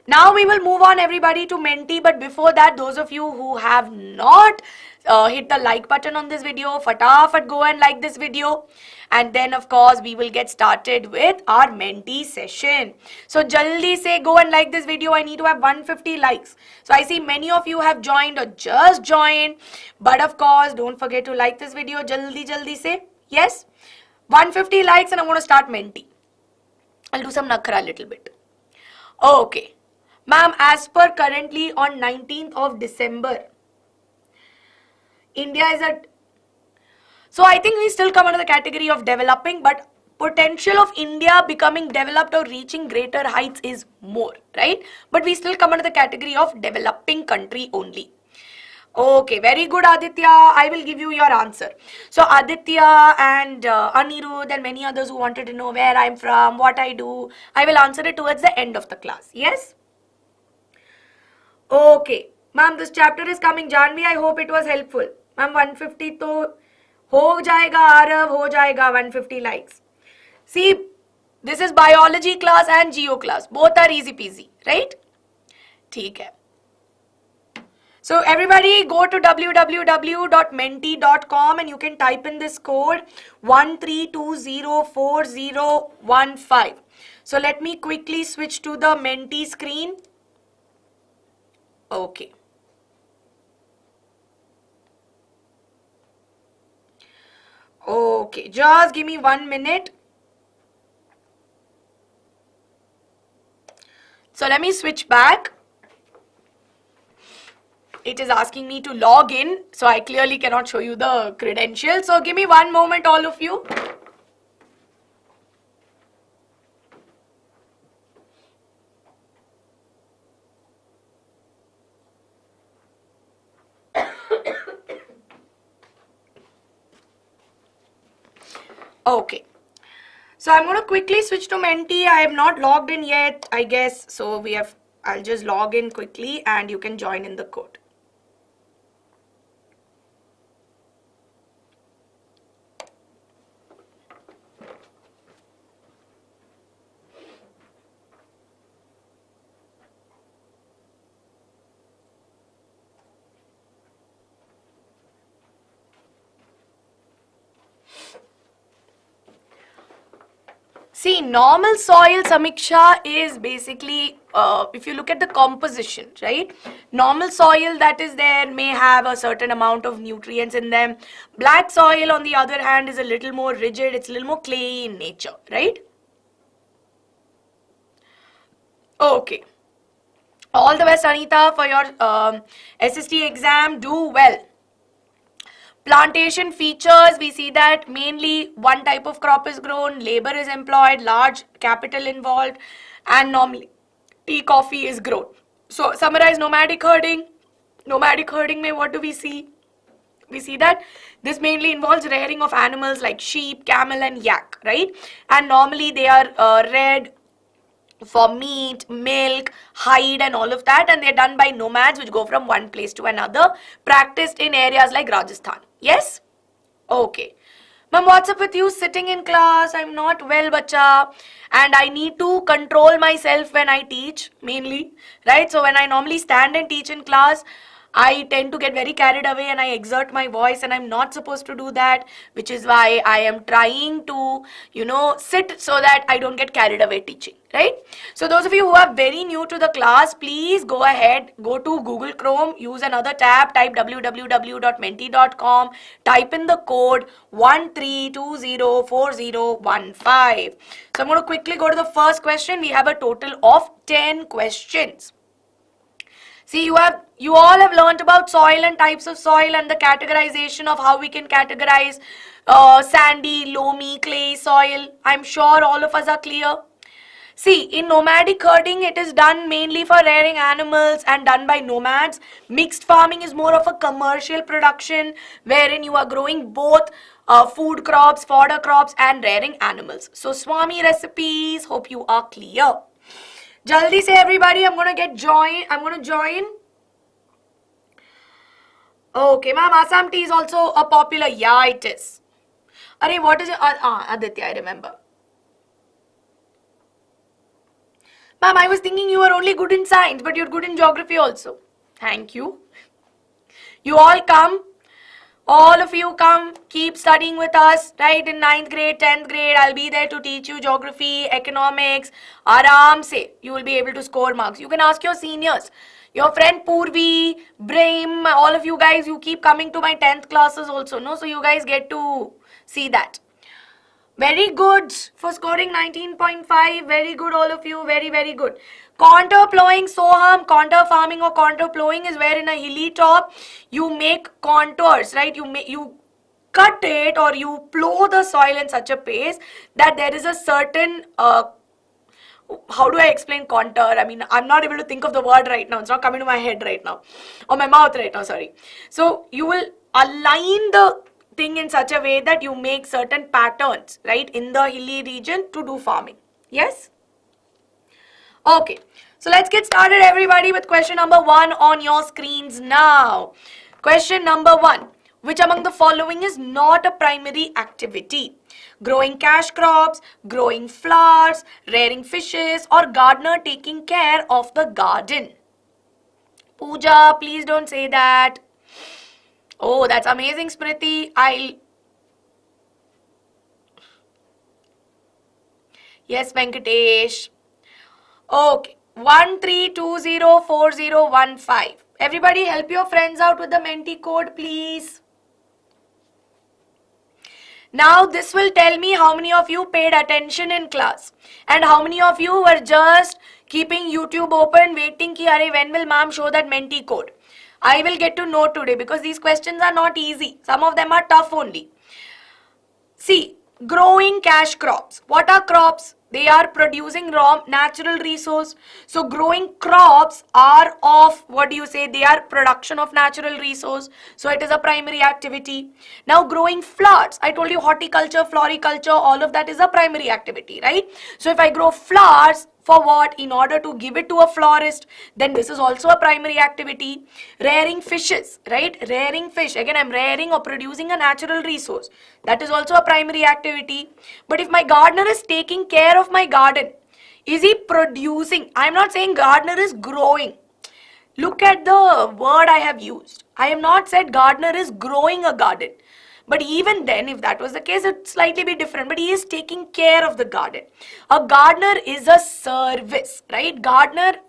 Now we will move on, everybody, to Menti, but before that, those of you who have not hit the like button on this video. Fatafat go and like this video. And then of course we will get started with our Menti session. So jaldi say go and like this video. I need to have 150 likes. So I see many of you have joined or just joined. But of course don't forget to like this video. Jaldi say yes. 150 likes and I'm going to start Menti. I'll do some nakra a little bit. Okay. Ma'am, as per currently on 19th of December, India is at... So I think we still come under the category of developing, but potential of India becoming developed or reaching greater heights is more, right? But we still come under the category of developing country only. Okay, very good, Aditya. I will give you your answer. So Aditya and Anirudh and many others who wanted to know where I'm from, what I do, I will answer it towards the end of the class. Yes? Okay. Ma'am, this chapter is coming. Janvi, I hope it was helpful. Ma'am, 150 to ho jayega, Arav, ho jayega, 150 likes. See, this is biology class and geo class. Both are easy peasy, right? ठीक है. So everybody go to www.menti.com and you can type in this code 13204015. So let me quickly switch to the Menti screen. Okay. Okay, just give me 1 minute. So let me switch back. It is asking me to log in, so I clearly cannot show you the credentials. So give me 1 moment, all of you. Okay. So I'm going to quickly switch to Menti. I have not logged in yet, I guess. So I'll just log in quickly and you can join in the code. See, normal soil Samiksha is basically, if you look at the composition, right? Normal soil that is there may have a certain amount of nutrients in them. Black soil, on the other hand, is a little more rigid. It's a little more clayey in nature, right? Okay. All the best, Anita, for your SST exam. Do well. Plantation features, we see that mainly one type of crop is grown, labor is employed, large capital involved, and normally tea, coffee is grown. So summarize nomadic herding. Nomadic herding mein what do we see? We see that this mainly involves rearing of animals like sheep, camel and yak, right? And normally they are reared for meat, milk, hide and all of that, and they're done by nomads which go from one place to another, practiced in areas like Rajasthan. Yes? Okay. Ma'am, what's up with you sitting in class? I'm not well, bacha. And I need to control myself when I teach, mainly, right? So when I normally stand and teach in class, I tend to get very carried away and I exert my voice, and I'm not supposed to do that, which is why I am trying to, sit so that I don't get carried away teaching, right? So those of you who are very new to the class, please go ahead, go to Google Chrome, use another tab, type www.menti.com, type in the code 13204015. So I'm going to quickly go to the first question. We have a total of 10 questions. See, you all have learnt about soil and types of soil and the categorization of how we can categorize sandy, loamy, clay soil. I'm sure all of us are clear. See, in nomadic herding, it is done mainly for rearing animals and done by nomads. Mixed farming is more of a commercial production wherein you are growing both food crops, fodder crops and rearing animals. So, Swami recipes, hope you are clear. Jaldi say everybody, I'm going to join. Okay, ma'am, Assam tea is also a popular. Yeah, it is. Arey, what is it? Aditya, I remember. Ma'am, I was thinking you were only good in science, but you're good in geography also. Thank you. You all come. All of you come, keep studying with us, right? In 9th grade, 10th grade, I'll be there to teach you geography, economics. Aram se, you will be able to score marks. You can ask your seniors. Your friend Purvi, Brahim, all of you guys, you keep coming to my 10th classes also, no? So you guys get to see that. Very good for scoring 19.5. Very good, all of you. Very, very good. Contour plowing, Soham, contour farming or contour plowing is where in a hilly top you make contours, right? You cut it or you plow the soil in such a pace that there is a certain how do I explain contour? I mean, I'm not able to think of the word right now. It's not coming to my head right now. Or my mouth right now, sorry. So you will align the thing in such a way that you make certain patterns, right, in the hilly region to do farming. Yes? Okay. So let's get started, everybody, with question number 1 on your screens now. Question number 1. Which among the following is not a primary activity? Growing cash crops, growing flowers, rearing fishes, or gardener taking care of the garden? Pooja, please don't say that. Oh, that's amazing, Smriti. Yes, Venkatesh. Okay. 13204015. Everybody help your friends out with the Menti code, please. Now this will tell me how many of you paid attention in class and how many of you were just keeping YouTube open waiting ki arey when will ma'am show that Menti code. I will get to know today because these questions are not easy. Some of them are tough only. See, growing cash crops. What are crops? They are producing raw natural resource. So growing crops are of, what do you say, they are production of natural resource. So it is a primary activity. Now growing flowers, I told you horticulture, floriculture, all of that is a primary activity, right? So if I grow flowers, for what? In order to give it to a florist, then this is also a primary activity. Rearing fishes, right? Rearing fish, again I'm rearing or producing a natural resource. That is also a primary activity. But if my gardener is taking care of my garden, is he producing? I'm not saying gardener is growing. Look at the word I have used. I have not said gardener is growing a garden. But even then, if that was the case, it would slightly be different. But he is taking care of the garden. A gardener is a service, right? Gardener,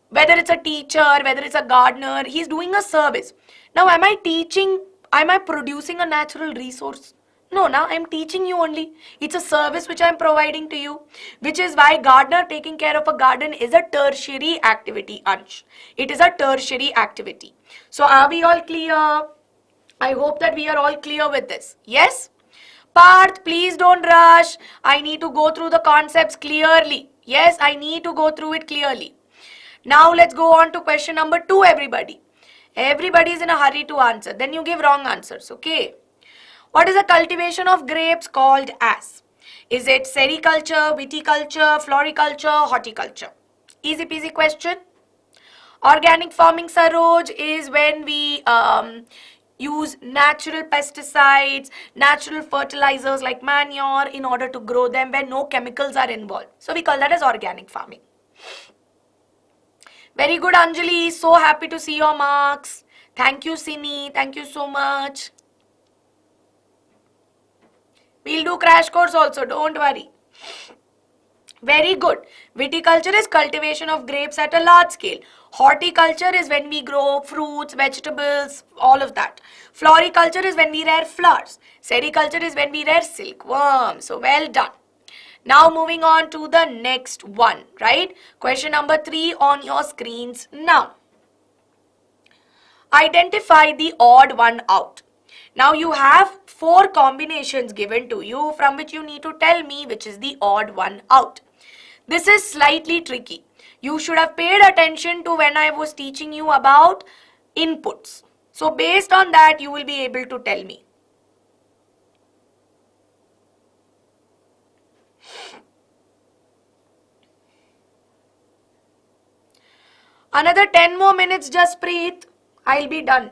whether it's a teacher, whether it's a gardener, he's doing a service. Now, am I teaching, am I producing a natural resource? No, now I'm teaching you only. It's a service which I'm providing to you, which is why gardener taking care of a garden is a tertiary activity, Ansh. It is a tertiary activity. So are we all clear? I hope that we are all clear with this. Yes? Parth, please don't rush. I need to go through the concepts clearly. Yes, I need to go through it clearly. Now let's go on to question number 2, everybody. Everybody is in a hurry to answer. Then you give wrong answers, okay? What is the cultivation of grapes called as? Is it sericulture, viticulture, floriculture, horticulture? Easy peasy question. Organic farming, Saroj, is when we use natural pesticides, natural fertilizers like manure in order to grow them when no chemicals are involved. So we call that as organic farming. Very good, Anjali. So happy to see your marks. Thank you, Sini. Thank you so much. We'll do crash course also. Don't worry. Very good. Viticulture is cultivation of grapes at a large scale. Horticulture is when we grow fruits, vegetables, all of that. Floriculture is when we rear flowers. Sericulture is when we rear silkworms. So well done. Now moving on to the next one, right? Question number 3 on your screens now. Identify the odd one out. Now you have 4 combinations given to you from which you need to tell me which is the odd one out. This is slightly tricky. You should have paid attention to when I was teaching you about inputs. So based on that, you will be able to tell me. Another 10 more minutes, Jaspreet. I'll be done.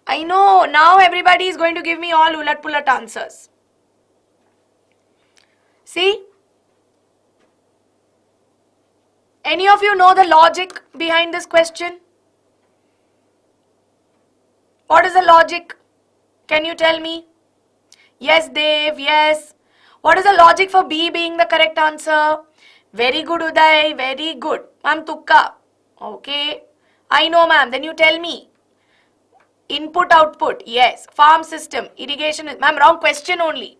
I know, now everybody is going to give me all ulat-pulat answers. See? Any of you know the logic behind this question? What is the logic? Can you tell me? Yes, Dev, yes. What is the logic for B being the correct answer? Very good, Uday, very good. Ma'am, Tukka. Okay. I know, ma'am. Then you tell me. Input, output. Yes. Farm system. Irrigation. Ma'am, wrong question only.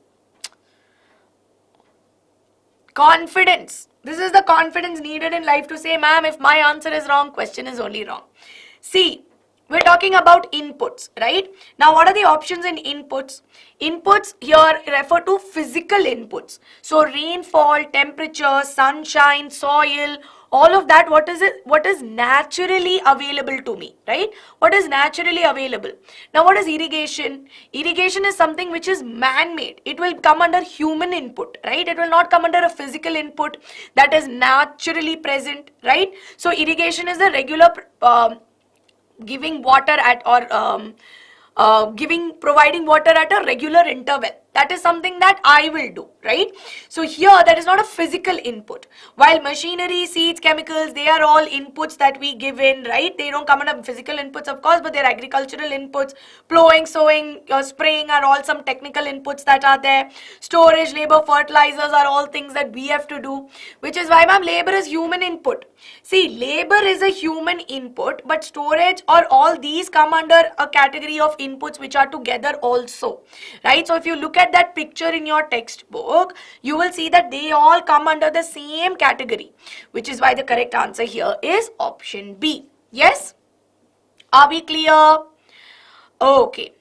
Confidence. This is the confidence needed in life to say, ma'am, if my answer is wrong, question is only wrong. See, we're talking about inputs, right? Now, what are the options in inputs? Inputs here refer to physical inputs. So, rainfall, temperature, sunshine, soil, all of that, what is it? What is naturally available to me, right? What is naturally available? Now, what is irrigation? Irrigation is something which is man-made. It will come under human input, right? It will not come under a physical input that is naturally present, right? So, irrigation is a regular giving water at or providing water at a regular interval. That is something that I will do, right? So here that is not a physical input. While machinery, seeds, chemicals, they are all inputs that we give in, right? They don't come under physical inputs, of course, but they're agricultural inputs. Plowing, sowing, spraying are all some technical inputs that are there. Storage, labor, fertilizers are all things that we have to do, which is why, ma'am, labor is human input. See, labor is a human input, but storage or all these come under a category of inputs which are together also, right? So if you look at that picture in your textbook, you will see that they all come under the same category, which is why the correct answer here is option B. Yes? Are we clear? Okay.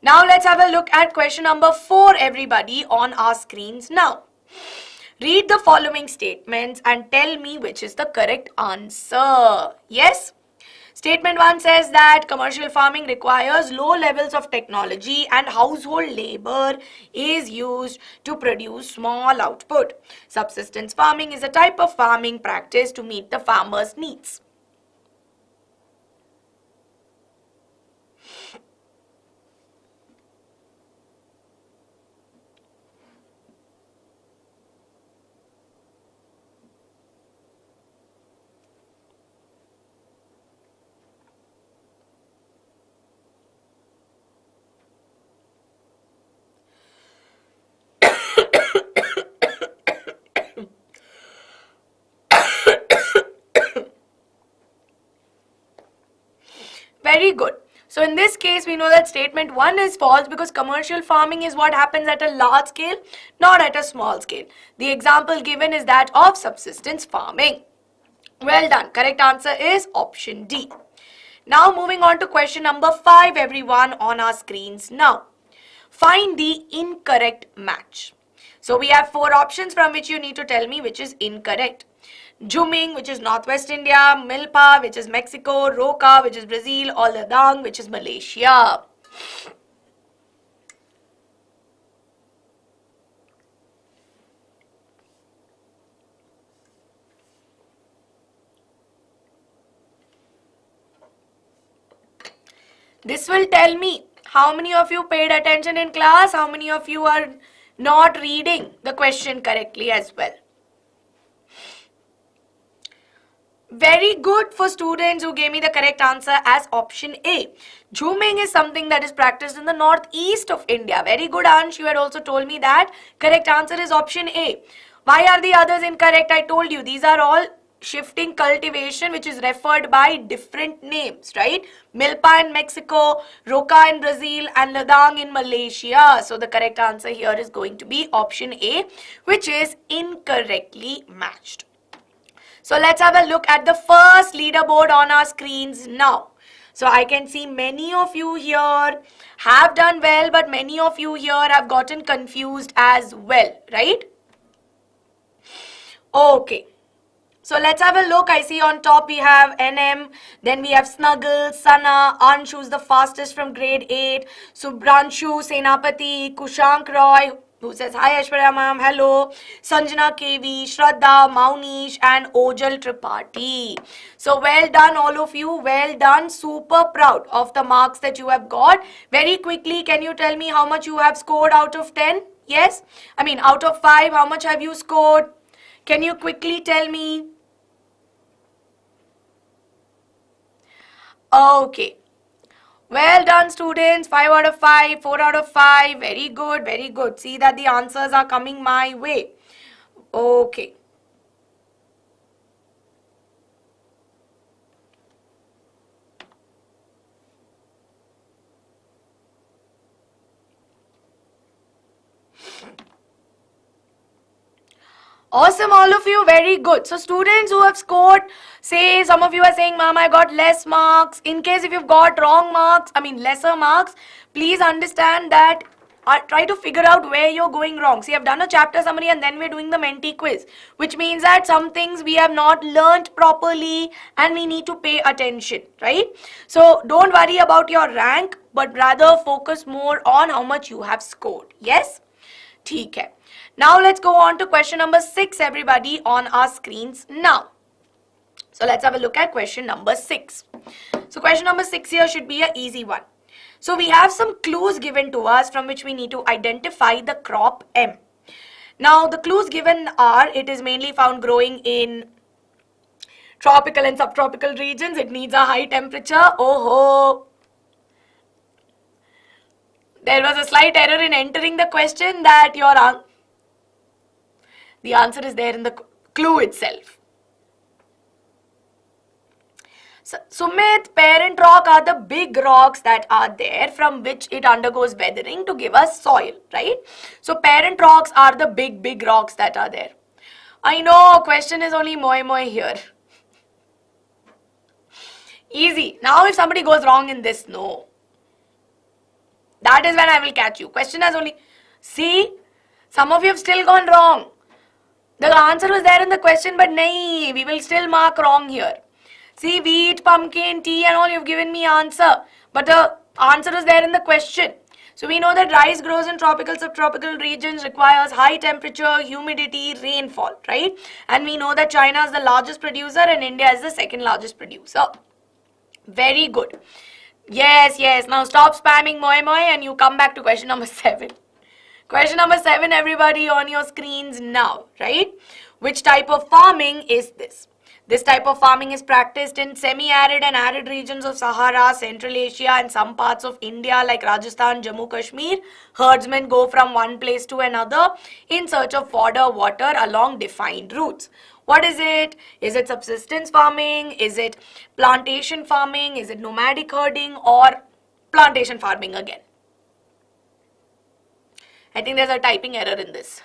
Now let's have a look at question number 4, everybody, on our screens now. Read the following statements and tell me which is the correct answer. Yes? Statement 1 says that commercial farming requires low levels of technology and household labor is used to produce small output. Subsistence farming is a type of farming practice to meet the farmer's needs. Very good. So in this case, we know that statement 1 is false because commercial farming is what happens at a large scale, not at a small scale. The example given is that of subsistence farming. Well done. Correct answer is option D. Now moving on to question number 5, everyone, on our screens now. Find the incorrect match. So we have 4 options from which you need to tell me which is incorrect. Juming, which is Northwest India, Milpa, which is Mexico, Roca, which is Brazil, or Ladang, which is Malaysia. This will tell me how many of you paid attention in class, how many of you are not reading the question correctly as well. Very good for students who gave me the correct answer as option A. Juming is something that is practiced in the northeast of India. Very good, Ansh. You had also told me that. Correct answer is option A. Why are the others incorrect? I told you these are all shifting cultivation which is referred by different names, right? Milpa in Mexico, Roca in Brazil, and Ladang in Malaysia. So the correct answer here is going to be option A, which is incorrectly matched. So let's have a look at the first leaderboard on our screens now. So I can see many of you here have done well, but many of you here have gotten confused as well, right? Okay. So let's have a look. I see on top we have NM, then we have Snuggle, Sana, Anshu's the fastest from grade 8, Subhranshu, Senapati, Kushank Roy, who says, hi Aishwarya ma'am, hello, Sanjana KV, Shraddha, Maunish, and Ojal Tripathi. So well done all of you, well done, super proud of the marks that you have got. Very quickly, can you tell me how much you have scored out of 10? Yes? I mean out of 5, how much have you scored? Can you quickly tell me? Okay. Well done, students. 5 out of 5, 4 out of 5. Very good, very good. See that the answers are coming my way. Okay. Awesome, all of you, very good. So students who have scored, say some of you are saying, Mom, I got less marks. In case if you've got wrong marks, lesser marks, please understand that try to figure out where you're going wrong. See, I've done a chapter summary and then we're doing the Menti quiz, which means that some things we have not learnt properly and we need to pay attention, right? So don't worry about your rank, but rather focus more on how much you have scored. Yes? ठीक है. Now let's go on to question number 6, everybody, on our screens now. So let's have a look at question number 6. So question number 6 here should be an easy one. So we have some clues given to us from which we need to identify the crop M. Now the clues given are, it is mainly found growing in tropical and subtropical regions. It needs a high temperature. Oh, there was a slight error in entering the question that the answer is there in the clue itself. So, Sumit, parent rock are the big rocks that are there from which it undergoes weathering to give us soil, right? So parent rocks are the big rocks that are there. I know, question is only moi here. Easy. Now if somebody goes wrong in this, no. That is when I will catch you. Question has only... See, some of you have still gone wrong. The answer was there in the question, but nahi, we will still mark wrong here. See, wheat, pumpkin, tea and all, you've given me answer. But the answer is there in the question. So we know that rice grows in tropical, subtropical regions, requires high temperature, humidity, rainfall, right? And we know that China is the largest producer and India is the second largest producer. Very good. Yes. Now stop spamming moi and you come back to question number 7. Question number 7, everybody, on your screens now, right? Which type of farming is this? This type of farming is practiced in semi-arid and arid regions of Sahara, Central Asia and some parts of India like Rajasthan, Jammu, Kashmir. Herdsmen go from one place to another in search of fodder, water along defined routes. What is it? Is it subsistence farming? Is it plantation farming? Is it nomadic herding or plantation farming again? I think there's a typing error in this.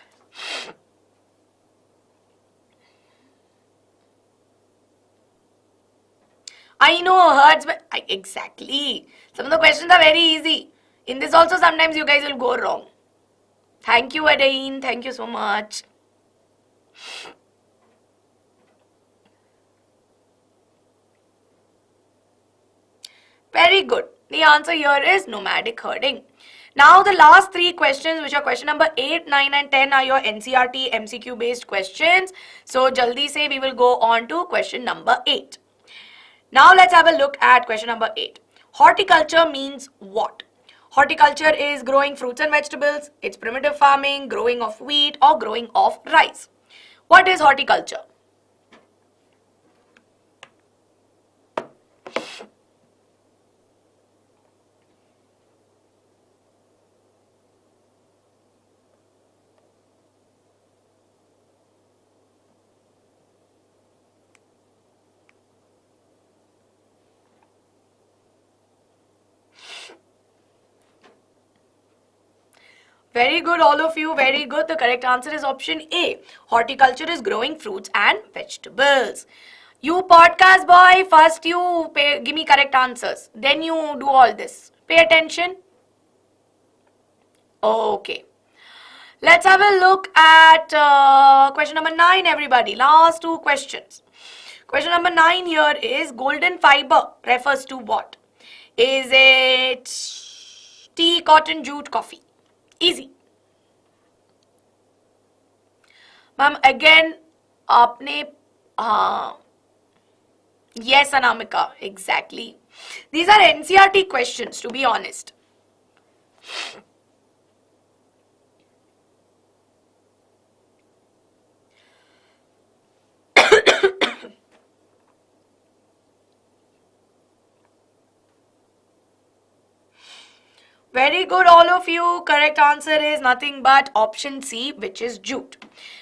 I know, herdsmen. Exactly. Some of the questions are very easy. In this also, sometimes you guys will go wrong. Thank you, Adain. Thank you so much. Very good. The answer here is nomadic herding. Now the last 3 questions, which are question number 8, 9 and 10, are your NCERT MCQ based questions. So jaldi se we will go on to question number 8. Now let's have a look at question number 8. Horticulture means what? Horticulture is growing fruits and vegetables, it's primitive farming, growing of wheat or growing of rice. What is horticulture? Very good, all of you. Very good. The correct answer is option A. Horticulture is growing fruits and vegetables. You podcast boy, first you give me correct answers. Then you do all this. Pay attention. Okay. Let's have a look at question number 9, everybody. Last 2 questions. Question number 9 here is golden fiber refers to what? Is it tea, cotton, jute, coffee? Easy. Ma'am, again, आपने yes, Anamika, exactly. These are NCERT questions, to be honest. Very good, all of you. Correct answer is nothing but option C, which is jute.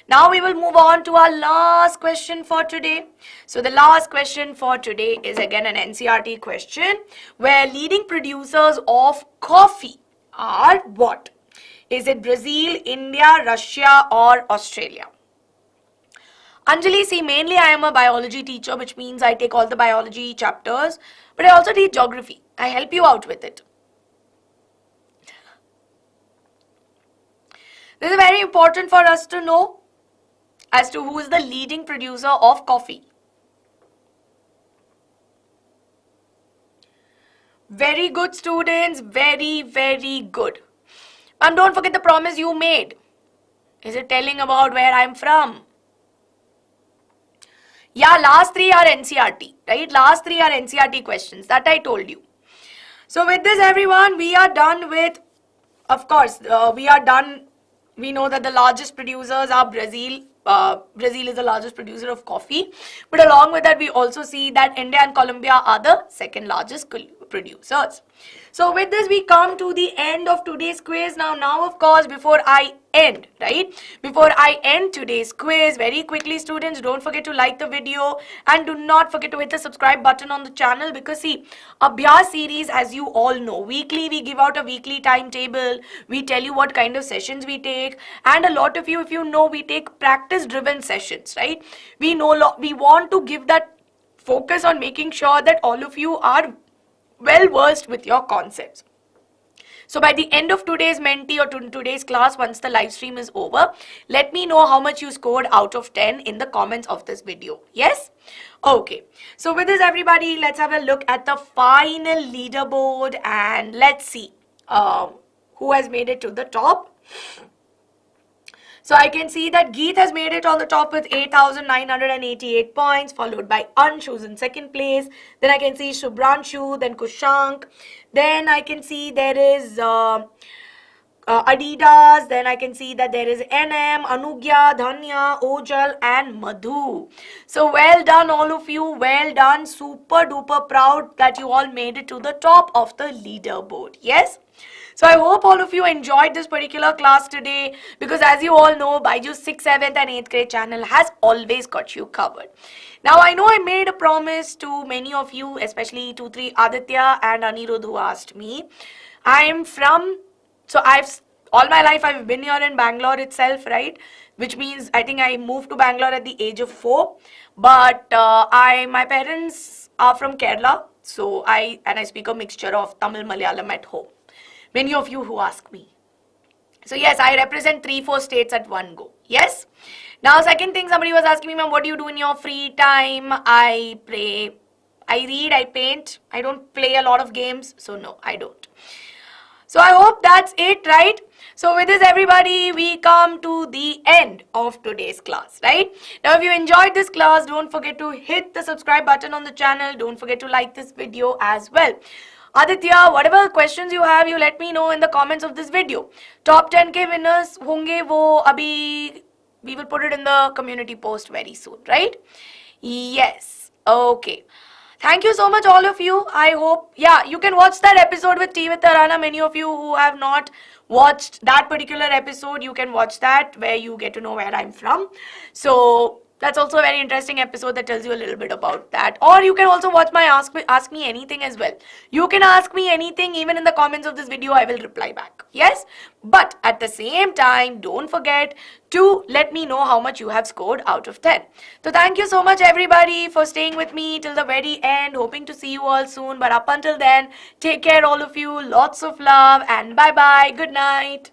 Now we will move on to our last question for today. So the last question for today is again an NCERT question where leading producers of coffee are what? Is it Brazil, India, Russia or Australia? Anjali, see, mainly I am a biology teacher, which means I take all the biology chapters, but I also teach geography. I help you out with it. This is very important for us to know as to who is the leading producer of coffee. Very good, students. Very, very good. And don't forget the promise you made. Is it telling about where I'm from? Yeah, last three are NCERT, right? Last three are NCERT questions. That I told you. So with this, everyone, we are done with, of course, we are done. We know that the largest producers are Brazil. Brazil is the largest producer of coffee. But along with that, we also see that India and Colombia are the second largest producers. So with this, we come to the end of today's quiz. Now, of course, before I end, right? Before I end today's quiz, very quickly, students, don't forget to like the video and do not forget to hit the subscribe button on the channel because see, Abhyas series, as you all know, weekly we give out a weekly timetable. We tell you what kind of sessions we take, and a lot of you, if you know, we take practice-driven sessions, right? We want to give that focus on making sure that all of you are well versed with your concepts. So by the end of today's Menti or today's class, once the live stream is over, let me know how much you scored out of 10 in the comments of this video. Yes? Okay. So with this, everybody, let's have a look at the final leaderboard and let's see who has made it to the top. So I can see that Geet has made it on the top with 8,988 points, followed by Ansh, who's in second place. Then I can see Shubhranshu, then Kushank. Then I can see there is Adidas. Then I can see that there is NM, Anugya, Dhanya, Ojal and Madhu. So well done all of you. Well done. Super duper proud that you all made it to the top of the leaderboard. Yes? So I hope all of you enjoyed this particular class today because as you all know, BYJU'S 6th, 7th and 8th grade channel has always got you covered. Now I know I made a promise to many of you, especially 2-3 Aditya and Anirudh who asked me. I am from, so all my life I've been here in Bangalore itself, right? Which means I think I moved to Bangalore at the age of 4. But my parents are from Kerala. So I speak a mixture of Tamil, Malayalam at home. Many of you who ask me. So yes, I represent 3-4 states at one go. Yes. Now second thing, somebody was asking me, ma'am, what do you do in your free time? I pray, I read, I paint. I don't play a lot of games. So no, I don't. So I hope that's it, right? So with this, everybody, we come to the end of today's class, right? Now, if you enjoyed this class, don't forget to hit the subscribe button on the channel. Don't forget to like this video as well. Aditya, whatever questions you have, you let me know in the comments of this video. Top 10K winners honge wo abhi, we will put it in the community post very soon, right? Yes. Okay. Thank you so much, all of you. I hope, yeah, you can watch that episode with Tea with Tarana. Many of you who have not watched that particular episode, you can watch that where you get to know where I'm from. So that's also a very interesting episode that tells you a little bit about that. Or you can also watch my Ask Me Anything as well. You can ask me anything, even in the comments of this video, I will reply back. Yes? But at the same time, don't forget to let me know how much you have scored out of 10. So thank you so much, everybody, for staying with me till the very end. Hoping to see you all soon. But up until then, take care, all of you. Lots of love and bye-bye. Good night.